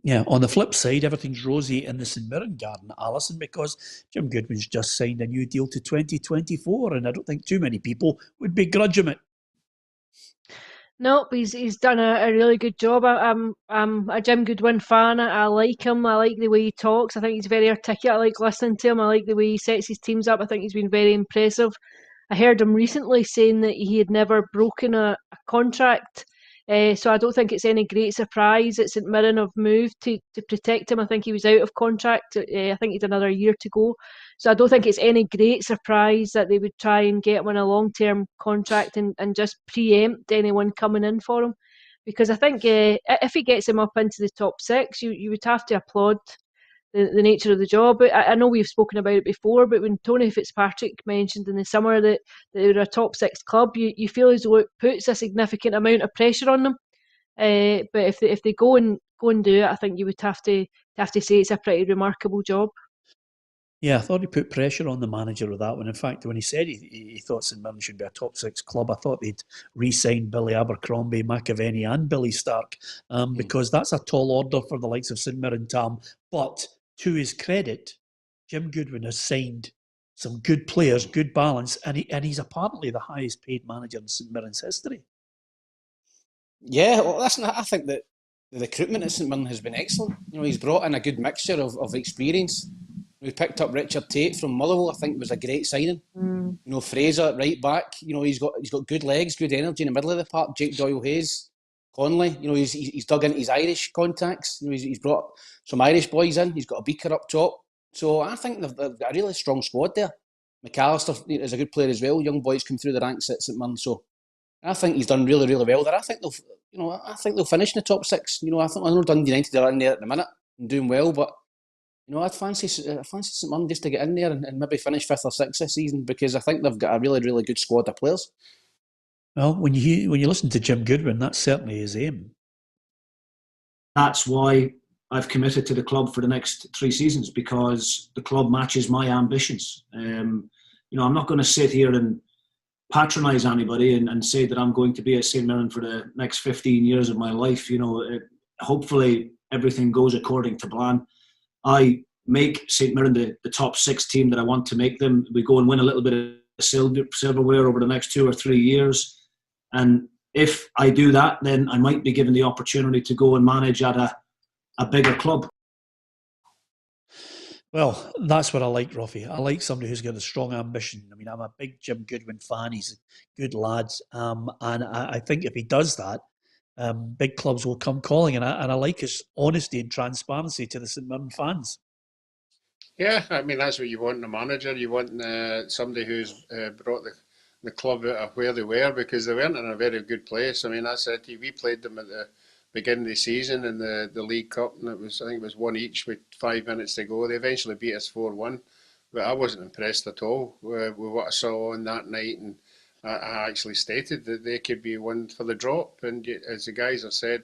Yeah, on the flip side, everything's rosy in the St Mirren garden, Alison, because Jim Goodwin's just signed a new deal to 2024, and I don't think too many people would begrudge him it. Nope, he's done a really good job. I'm a Jim Goodwin fan. I like him. I like the way he talks. I think he's very articulate. I like listening to him. I like the way he sets his teams up. I think he's been very impressive. I heard him recently saying that he had never broken a contract. So I don't think it's any great surprise that St Mirren have moved to protect him. I think he was out of contract. I think he'd another year to go. So I don't think it's any great surprise that they would try and get him on a long-term contract and just preempt anyone coming in for him. Because I think if he gets him up into the top six, you would have to applaud the nature of the job. I know we've spoken about it before, but when Tony Fitzpatrick mentioned in the summer that they were a top six club, you feel as though it puts a significant amount of pressure on them. But if they go and do it, I think you would have to say it's a pretty remarkable job. Yeah, I thought he put pressure on the manager with that one. In fact, when he said he thought St Mirren should be a top six club, I thought they'd re-sign Billy Abercrombie, McAvenny and Billy Stark, because that's a tall order for the likes of St Mirren, Tam. But to his credit, Jim Goodwin has signed some good players, good balance, and he's apparently the highest paid manager in St Mirren's history. Yeah, well, listen, I think that the recruitment at St Mirren has been excellent. You know, he's brought in a good mixture of experience. We picked up Richard Tate from Motherwell. I think it was a great signing. You know, Fraser at right back. You know, he's got good legs, good energy in the middle of the park. Jake Doyle-Hayes, Conley. You know, he's dug into his Irish contacts. You know, he's brought some Irish boys in. He's got a Beaker up top. So I think they've got a really strong squad there. McAllister is a good player as well. Young boys come through the ranks at St Mirren. So I think he's done really, really well there. I think they'll finish in the top six. You know, I know Dundee United are in there at the minute and doing well, but you know, I'd fancy St Mirren just to get in there and maybe finish fifth or sixth this season, because I think they've got a really, really good squad of players. Well, when you listen to Jim Goodwin, that's certainly his aim. That's why I've committed to the club for the next 3 seasons, because the club matches my ambitions. You know, I'm not going to sit here and patronise anybody and say that I'm going to be at St Mirren for the next 15 years of my life. You know, hopefully everything goes according to plan. I make St Mirren the top 6 team that I want to make them. We go and win a little bit of silverware over the next 2 or 3 years. And if I do that, then I might be given the opportunity to go and manage at a bigger club. Well, that's what I like, Roughie. I like somebody who's got a strong ambition. I mean, I'm a big Jim Goodwin fan. He's a good lad. And I think if he does that, big clubs will come calling, and I like his honesty and transparency to the St Mirren fans. Yeah, I mean, that's what you want in a manager. You want somebody who's brought the club out of where they were, because they weren't in a very good place. I mean, I said to you, we played them at the beginning of the season in the League Cup, and I think it was 1 each with 5 minutes to go. They eventually beat us 4-1, but I wasn't impressed at all with what I saw on that night, and I actually stated that they could be one for the drop. And as the guys have said,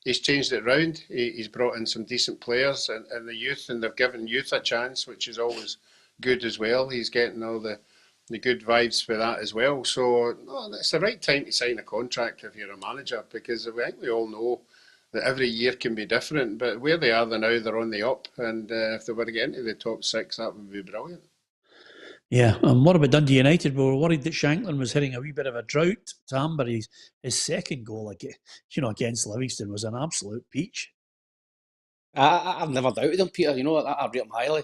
he's changed it round. He's brought in some decent players and the youth, and they've given youth a chance, which is always good as well. He's getting all the good vibes for that as well. So it's the right time to sign a contract if you're a manager, because I think we all know that every year can be different. But where they are now, they're on the up, and if they were to get into the top 6, that would be brilliant. Yeah, and what about Dundee United? We were worried that Shankland was hitting a wee bit of a drought, Tam, but his second goal against Livingston was an absolute peach. I've never doubted him, Peter. You know, I rate him highly.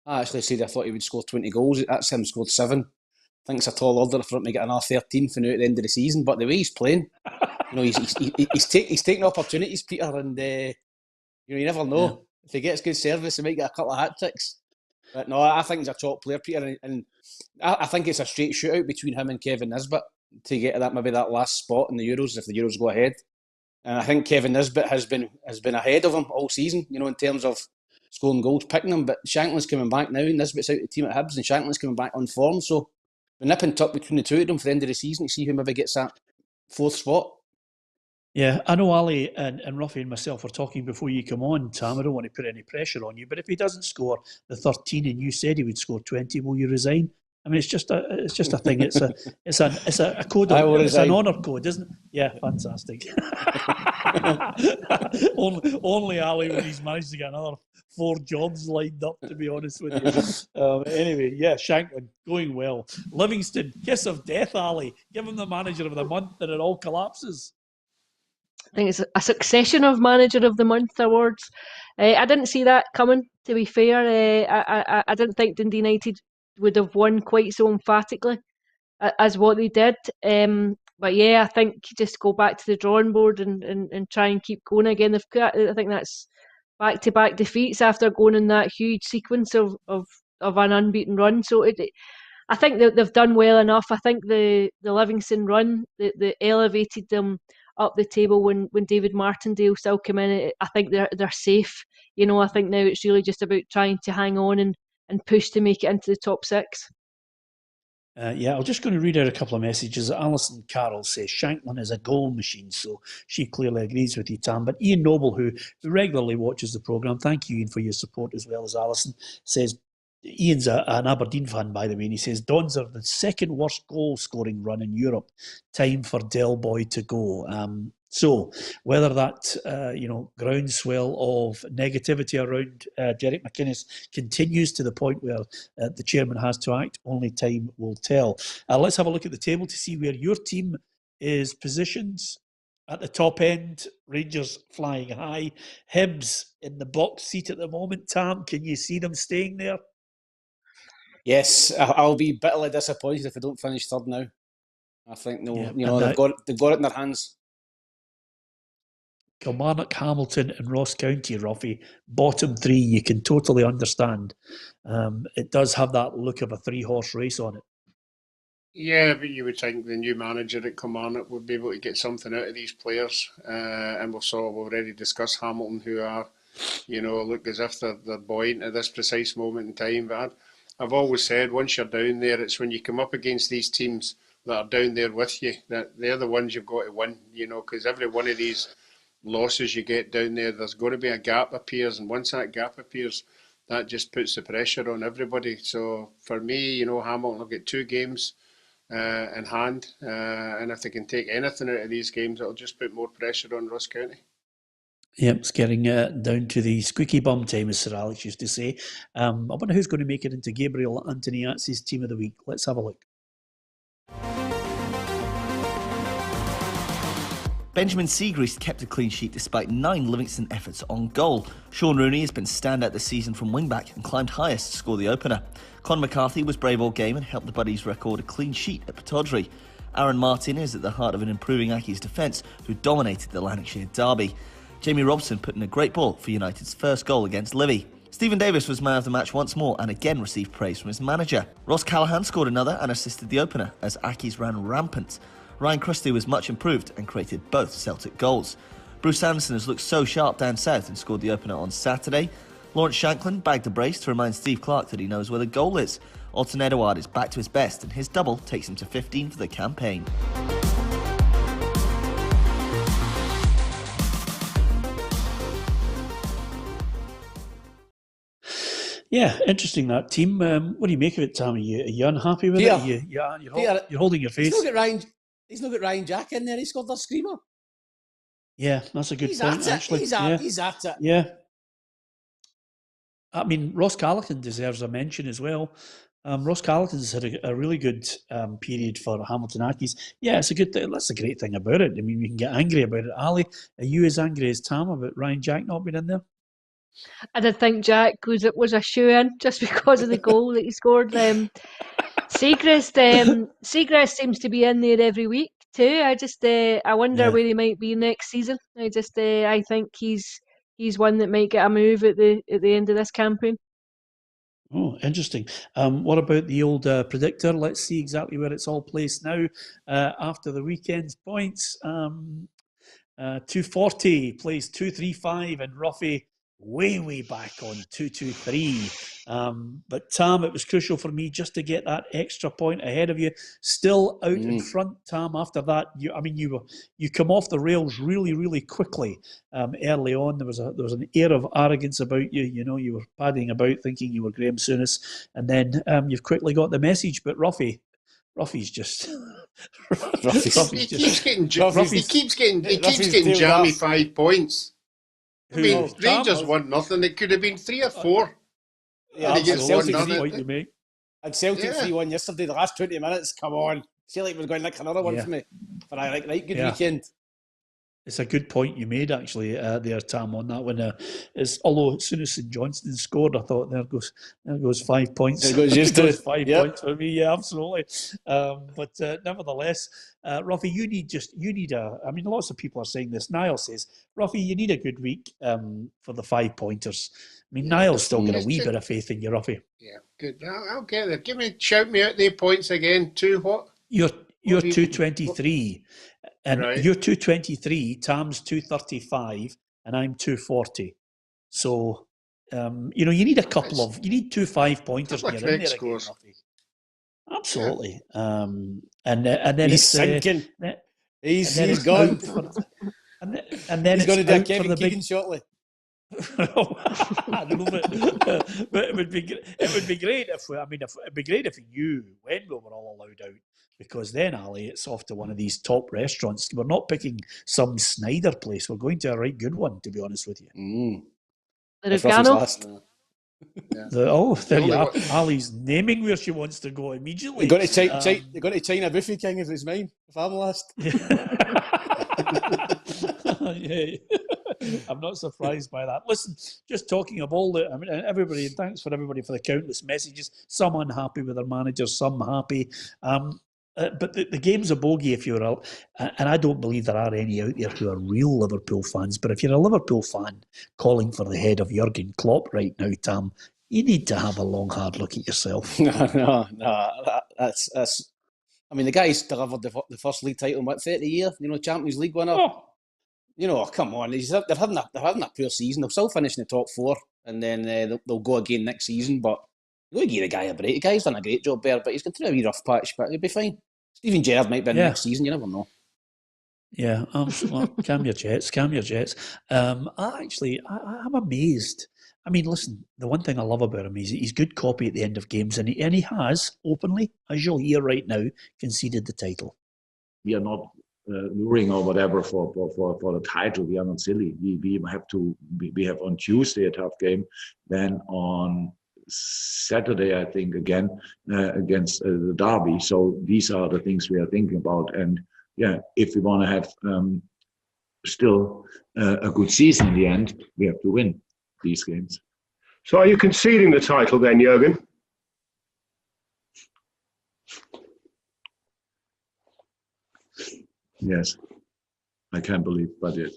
I actually said I thought he would score 20 goals. That's him scored 7. I think it's a tall order for him to get another 13 for now at the end of the season. But the way he's playing, he's taking opportunities, Peter, and you never know. Yeah. If he gets good service, he might get a couple of hat tricks. But no, I think he's a top player, Peter, and I think it's a straight shootout between him and Kevin Nisbet to get that last spot in the Euros if the Euros go ahead. And I think Kevin Nisbet has been ahead of him all season, in terms of scoring goals, picking them. But Shankland's coming back now, Nisbet's out of the team at Hibs, and Shankland's coming back on form. So we're nipping tuck between the two of them for the end of the season to see who maybe gets that 4th spot. Yeah, I know Ali and Roughie and myself were talking before you come on, Tam. I don't want to put any pressure on you, but if he doesn't score the 13 and you said he would score 20, will you resign? I mean, it's just a thing. It's a code. It's an honour code, isn't it? Yeah, fantastic. only Ali when he's managed to get another 4 jobs lined up. To be honest with you. Anyway, yeah, Shankland going well. Livingston, kiss of death, Ali. Give him the manager of the month, and it all collapses. I think it's a succession of Manager of the Month awards. I didn't see that coming, to be fair. I didn't think Dundee United would have won quite so emphatically as what they did. But yeah, I think just go back to the drawing board and try and keep going again. I think that's back-to-back defeats after going in that huge sequence of an unbeaten run. So I think that they've done well enough. I think the Livingston run, they elevated them up the table when David Martindale still came in. I think they're safe. I think now it's really just about trying to hang on and push to make it into the top 6. Yeah, I'm just going to read out a couple of messages. Alison Carroll says Shankland is a goal machine, so she clearly agrees with you, Tam. But Ian Noble, who regularly watches the programme, thank you, Ian, for your support as well as Alison, says, Ian's an Aberdeen fan, by the way, and he says, Dons are the 2nd worst goal-scoring run in Europe. Time for Del Boy to go. So whether that, groundswell of negativity around Derek McInnes continues to the point where the chairman has to act, only time will tell. Let's have a look at the table to see where your team is positioned. At the top end, Rangers flying high. Hibs in the box seat at the moment. Tam, can you see them staying there? Yes, I'll be bitterly disappointed if they don't finish 3rd now. I think they've got it in their hands. Kilmarnock, Hamilton and Ross County, Roughie, bottom 3, you can totally understand. It does have that look of a 3-horse race on it. Yeah, but you would think the new manager at Kilmarnock would be able to get something out of these players. And we've already discussed Hamilton, who are, look as if they're buoyant at this precise moment in time. But I've always said, once you're down there, it's when you come up against these teams that are down there with you, that they're the ones you've got to win, because every one of these losses you get down there, there's going to be a gap appears, and once that gap appears, that just puts the pressure on everybody. So for me, Hamilton have got 2 games in hand, and if they can take anything out of these games, it'll just put more pressure on Ross County. Yep, it's getting down to the squeaky bum time, as Sir Alex used to say. I wonder who's going to make it into Gabriel Antoniazzi's Team of the Week. Let's have a look. Benjamin Siegrist kept a clean sheet despite 9 Livingston efforts on goal. Sean Rooney has been standout this season from wing-back and climbed highest to score the opener. Conor McCarthy was brave all game and helped the Buddies record a clean sheet at Pittodrie. Aaron Martin is at the heart of an improving Accies defence, who dominated the Lanarkshire derby. Jamie Robson put in a great ball for United's first goal against Livy. Stephen Davis was man of the match once more and again received praise from his manager. Ross Callaghan scored another and assisted the opener as Accies ran rampant. Ryan Christie was much improved and created both Celtic goals. Bruce Anderson has looked so sharp down south and scored the opener on Saturday. Lawrence Shankland bagged a brace to remind Steve Clarke that he knows where the goal is. Alton Edouard is back to his best and his double takes him to 15 for the campaign. Yeah, interesting, that team. What do you make of it, Tam? Are you unhappy with it? You're holding your face. He's not got Ryan Jack in there. He scored a screamer. Yeah, that's a good point, actually. He's at it. Yeah. I mean, Ross Callaghan deserves a mention as well. Ross Callaghan's had a really good period for Hamilton Accies. Yeah, it's a good thing. That's a great thing about it. I mean, we can get angry about it. Ali, are you as angry as Tam about Ryan Jack not being in there? I did think Jack was a shoe-in just because of the goal that he scored. Seagrass seems to be in there every week too. I wonder where he might be next season. I think he's one that might get a move at the end of this campaign. Oh, interesting. What about the old predictor? Let's see exactly where it's all placed now after the weekend's points. 240 plays 235 and Roughie way back on 223. But Tam, it was crucial for me just to get that extra point ahead of you. Still out in front, Tam. After that, you come off the rails really quickly. Early on, there was an air of arrogance about you. You know, you were padding about, thinking you were Graham Souness, and then you've quickly got the message. But Roughie's just. He keeps getting jammy 5 points. I mean, Rangers won nothing. It could have been 3 or 4. Yeah, and he gets Celtic 1-0. And Celtic 3-1 yesterday. The last 20 minutes, come on. Celtic was going to nick another one for me. But I like good weekend. It's a good point you made, actually, there, Tam, on that one. Although as soon as St Johnstone scored, I thought, there goes 5 points. There goes 5 points for me, yeah, absolutely. But nevertheless, Roughie, you need I mean, lots of people are saying this. Niall says, Roughie, you need a good week for the 5 pointers. I mean, Niall's still got a wee bit of faith in you, Roughie. Yeah, good. I'll get there. Shout me out the points again. 2 what? You're 223. And you're 223, Tam's 235, and I'm 240. So, you need a couple of, you need 2 5-pointers in there again, Roughie. Absolutely. And then he's sinking. He's gone. And then he's going to do a Kevin Keegan shortly. I know, but it would be great if he knew when we were all allowed out, because then, Ali, it's off to one of these top restaurants. We're not picking some Snyder place. We're going to a right good one, to be honest with you. The Regano. There you are. Ali's naming where she wants to go immediately. They got to China Buffy King if it's mine. If I'm last. Yeah. I'm not surprised by that. Listen, just talking of all everybody, and thanks for everybody for the countless messages. Some unhappy with their managers, some happy. But the game's a bogey if you're out. And I don't believe there are any out there who are real Liverpool fans. But if you're a Liverpool fan calling for the head of Jurgen Klopp right now, Tam, you need to have a long, hard look at yourself. No. That's. I mean, the guy's delivered the first league title in 30 years. Champions League winner. Come on. They're having a poor season. They'll still finish in the top 4, and then they'll go again next season. But you've got to give the guy a break. The guy's done a great job there, but he's going through a wee rough patch, but he'll be fine. Steven Gerrard might be in next season. You never know. Yeah, calm your jets. I'm amazed. I mean, listen, the one thing I love about him is he's good copy at the end of games, and he has openly, as you'll hear right now, conceded the title. We are not luring or whatever for the title. We are not silly. We have on Tuesday a tough game, then on Saturday, I think, again against the Derby. So these are the things we are thinking about. And if we want to have still a good season in the end, we have to win these games. So are you conceding the title then, Jurgen? Yes, I can't believe, but it.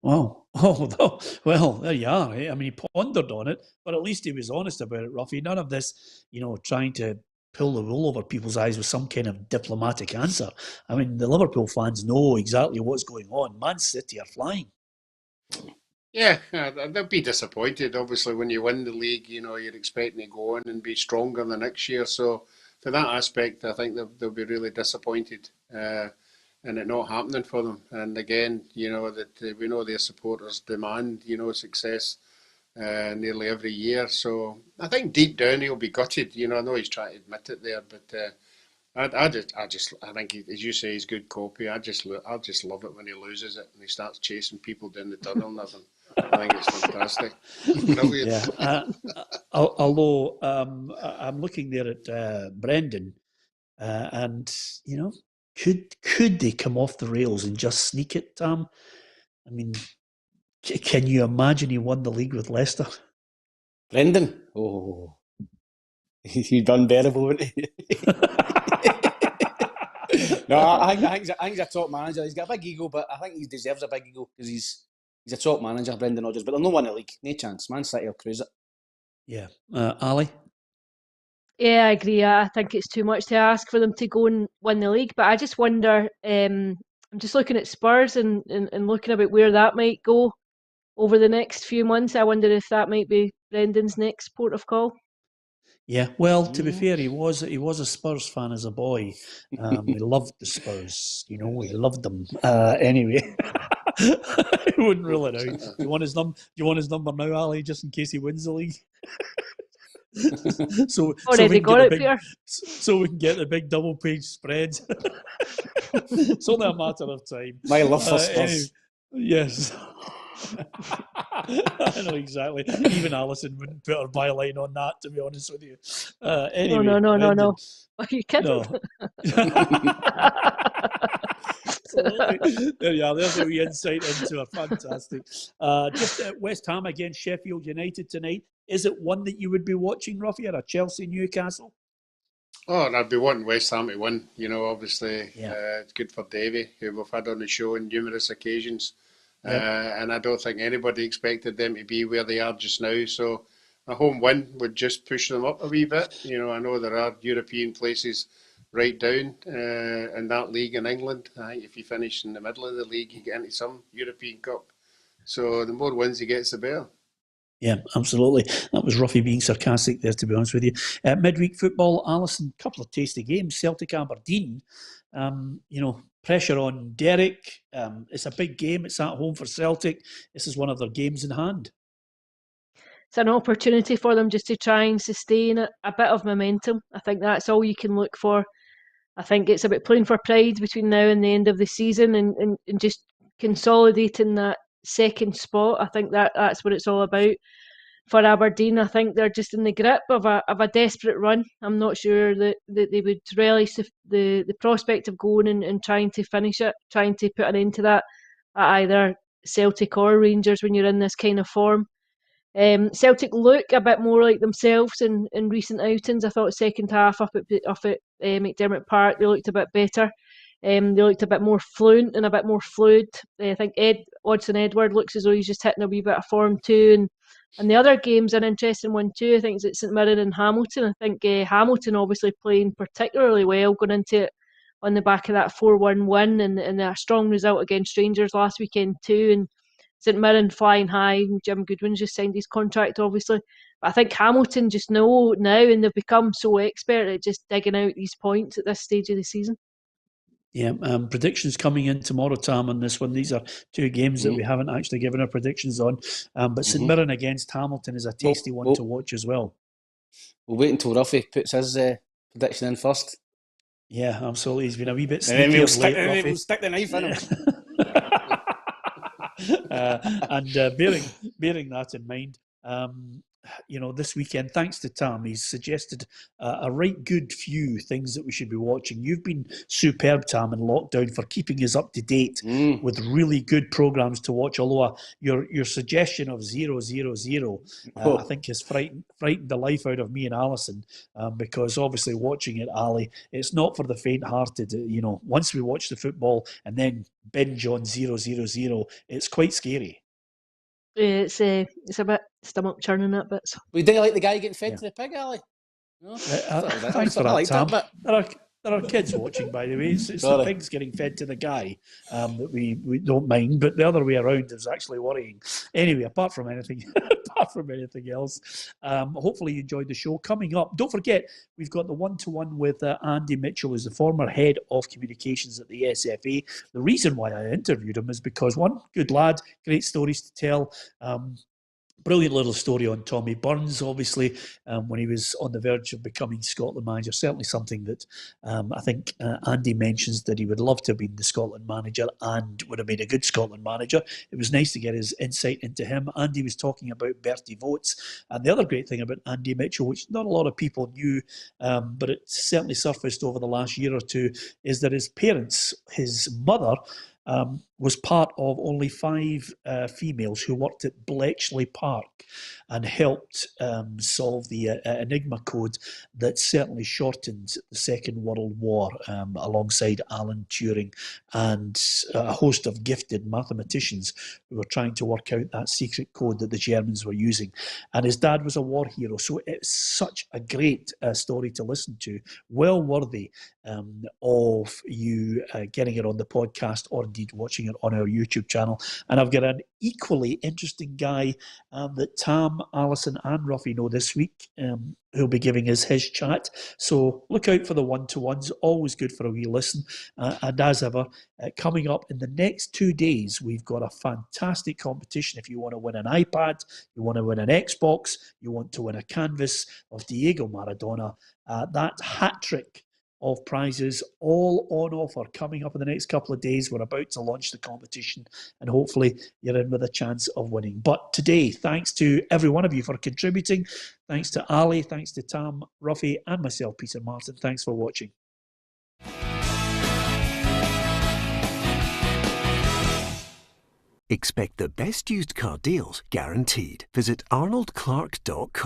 Wow. Oh, well, there you are. I mean, he pondered on it, but at least he was honest about it, Roughie. None of this, trying to pull the wool over people's eyes with some kind of diplomatic answer. I mean, the Liverpool fans know exactly what's going on. Man City are flying. Yeah, they'll be disappointed. Obviously, when you win the league, you're expecting to go on and be stronger the next year. So, for that aspect, I think they'll be really disappointed. And it not happening for them. And again, that we know their supporters demand, success nearly every year. So I think deep down he'll be gutted. I know he's trying to admit it there, but I think as you say, he's good copy. I just love it when he loses it and he starts chasing people down the tunnel and everything. I think it's fantastic. Brilliant. Yeah. Although I'm looking there at Brendan, and could they come off the rails and just sneak it, Tam? I mean, Can you imagine he won the league with Leicester? Brendan? Oh. He'd done bearable, wouldn't he? No, I think he's a top manager. He's got a big ego, but I think he deserves a big ego because he's a top manager, Brendan Rodgers. But they'll not win the league. No chance. Man City will cruise it. Yeah. Ali? Yeah, I agree. I think it's too much to ask for them to go and win the league. But I just wonder, I'm just looking at Spurs and looking about where that might go over the next few months. I wonder if that might be Brendan's next port of call. Yeah, well, to be fair, he was a Spurs fan as a boy. He loved the Spurs, he loved them. Anyway, he wouldn't rule it out. Do you want his number now, Ali, just in case he wins the league? so Already got it, Peter. So we can get the big double-page spread. It's only a matter of time. My love for Spurs. Yes. I know exactly. Even Alison wouldn't put her byline on that, to be honest with you. Anyway, no. Are you kidding? No. There you are. There's a wee insight into her. Fantastic. Just West Ham against Sheffield United tonight. Is it one that you would be watching, Roughie, or a Chelsea Newcastle? Oh, and I'd be wanting West Ham to win. Obviously, yeah. It's good for Davy, who we've had on the show on numerous occasions. And I don't think anybody expected them to be where they are just now. So a home win would just push them up a wee bit. I know there are European places right down in that league in England. I think if you finish in the middle of the league, you get into some European Cup. So the more wins he gets, the better. Yeah, absolutely. That was Roughie being sarcastic there, to be honest with you. Midweek football, Alison, a couple of tasty games. Celtic Aberdeen, pressure on Derek. It's a big game. It's at home for Celtic. This is one of their games in hand. It's an opportunity for them just to try and sustain a bit of momentum. I think that's all you can look for. I think it's about playing for pride between now and the end of the season and just consolidating that second spot. I think that's what it's all about. For Aberdeen, I think they're just in the grip of a desperate run. I'm not sure that they would relish the prospect of going and trying to finish it, trying to put an end to that at either Celtic or Rangers when you're in this kind of form. Celtic look a bit more like themselves in recent outings. I thought second half up at McDermott Park, they looked a bit better. They looked a bit more fluent and a bit more fluid. I think Odsonne Edouard looks as though he's just hitting a wee bit of form too. And the other game's an interesting one too. I think it's at St Mirren and Hamilton. I think Hamilton obviously playing particularly well, going into it on the back of that 4-1 win and a strong result against Rangers last weekend too. And St Mirren flying high, and Jim Goodwin's just signed his contract obviously. But I think Hamilton just know now, and they've become so expert at just digging out these points at this stage of the season. Yeah, predictions coming in tomorrow, Tam, on this one. These are two games that we haven't actually given our predictions on. But St Mirren against Hamilton is a tasty one to watch as well. We'll wait until Roughie puts his prediction in first. Yeah, absolutely. He's been a wee bit sneaky. And then we'll we'll stick the knife in him. And bearing that in mind, this weekend, thanks to Tam, he's suggested a right good few things that we should be watching. You've been superb, Tam, in lockdown for keeping us up to date with really good programmes to watch. Although your suggestion of 0-0-0, I think has frightened the life out of me and Alison, because obviously watching it, Ali, it's not for the faint-hearted. Once we watch the football and then binge on 0-0-0, it's quite scary. It's a bit stomach churning at bits. We do like the guy getting fed to the pig, Ali. No? Thanks for that, Tam. There are kids watching, by the way. It's the pigs getting fed to the guy that we don't mind, but the other way around is actually worrying. Anyway, apart from anything else, hopefully you enjoyed the show. Coming up, don't forget, we've got the one-to-one with Andy Mitchell, who's the former head of communications at the SFA. The reason why I interviewed him is because, one, good lad, great stories to tell. Brilliant little story on Tommy Burns, obviously, when he was on the verge of becoming Scotland manager. Certainly something that I think Andy mentions that he would love to have been the Scotland manager and would have been a good Scotland manager. It was nice to get his insight into him. Andy was talking about Bertie Votes. And the other great thing about Andy Mitchell, which not a lot of people knew, but it certainly surfaced over the last year or two, is that his parents, his mother, was part of only 5 females who worked at Bletchley Park and helped solve the Enigma code that certainly shortened the Second World War, alongside Alan Turing and a host of gifted mathematicians who were trying to work out that secret code that the Germans were using. And his dad was a war hero, so it's such a great story to listen to, well worthy of you getting it on the podcast or indeed watching it on our YouTube channel. And I've got an equally interesting guy that Tam, Alison and Roughie know this week, who'll be giving us his chat. So look out for the one-to-ones, always good for a wee listen. And as ever, coming up in the next 2 days, we've got a fantastic competition. If you want to win an iPad, you want to win an Xbox, you want to win a canvas of Diego Maradona, that hat-trick of prizes all on offer coming up in the next couple of days. We're about to launch the competition and hopefully you're in with a chance of winning. But today, thanks to every one of you for contributing. Thanks to Ali, thanks to Tam, Roughie and myself, Peter Martin. Thanks for watching. Expect the best used car deals guaranteed. Visit arnoldclark.com.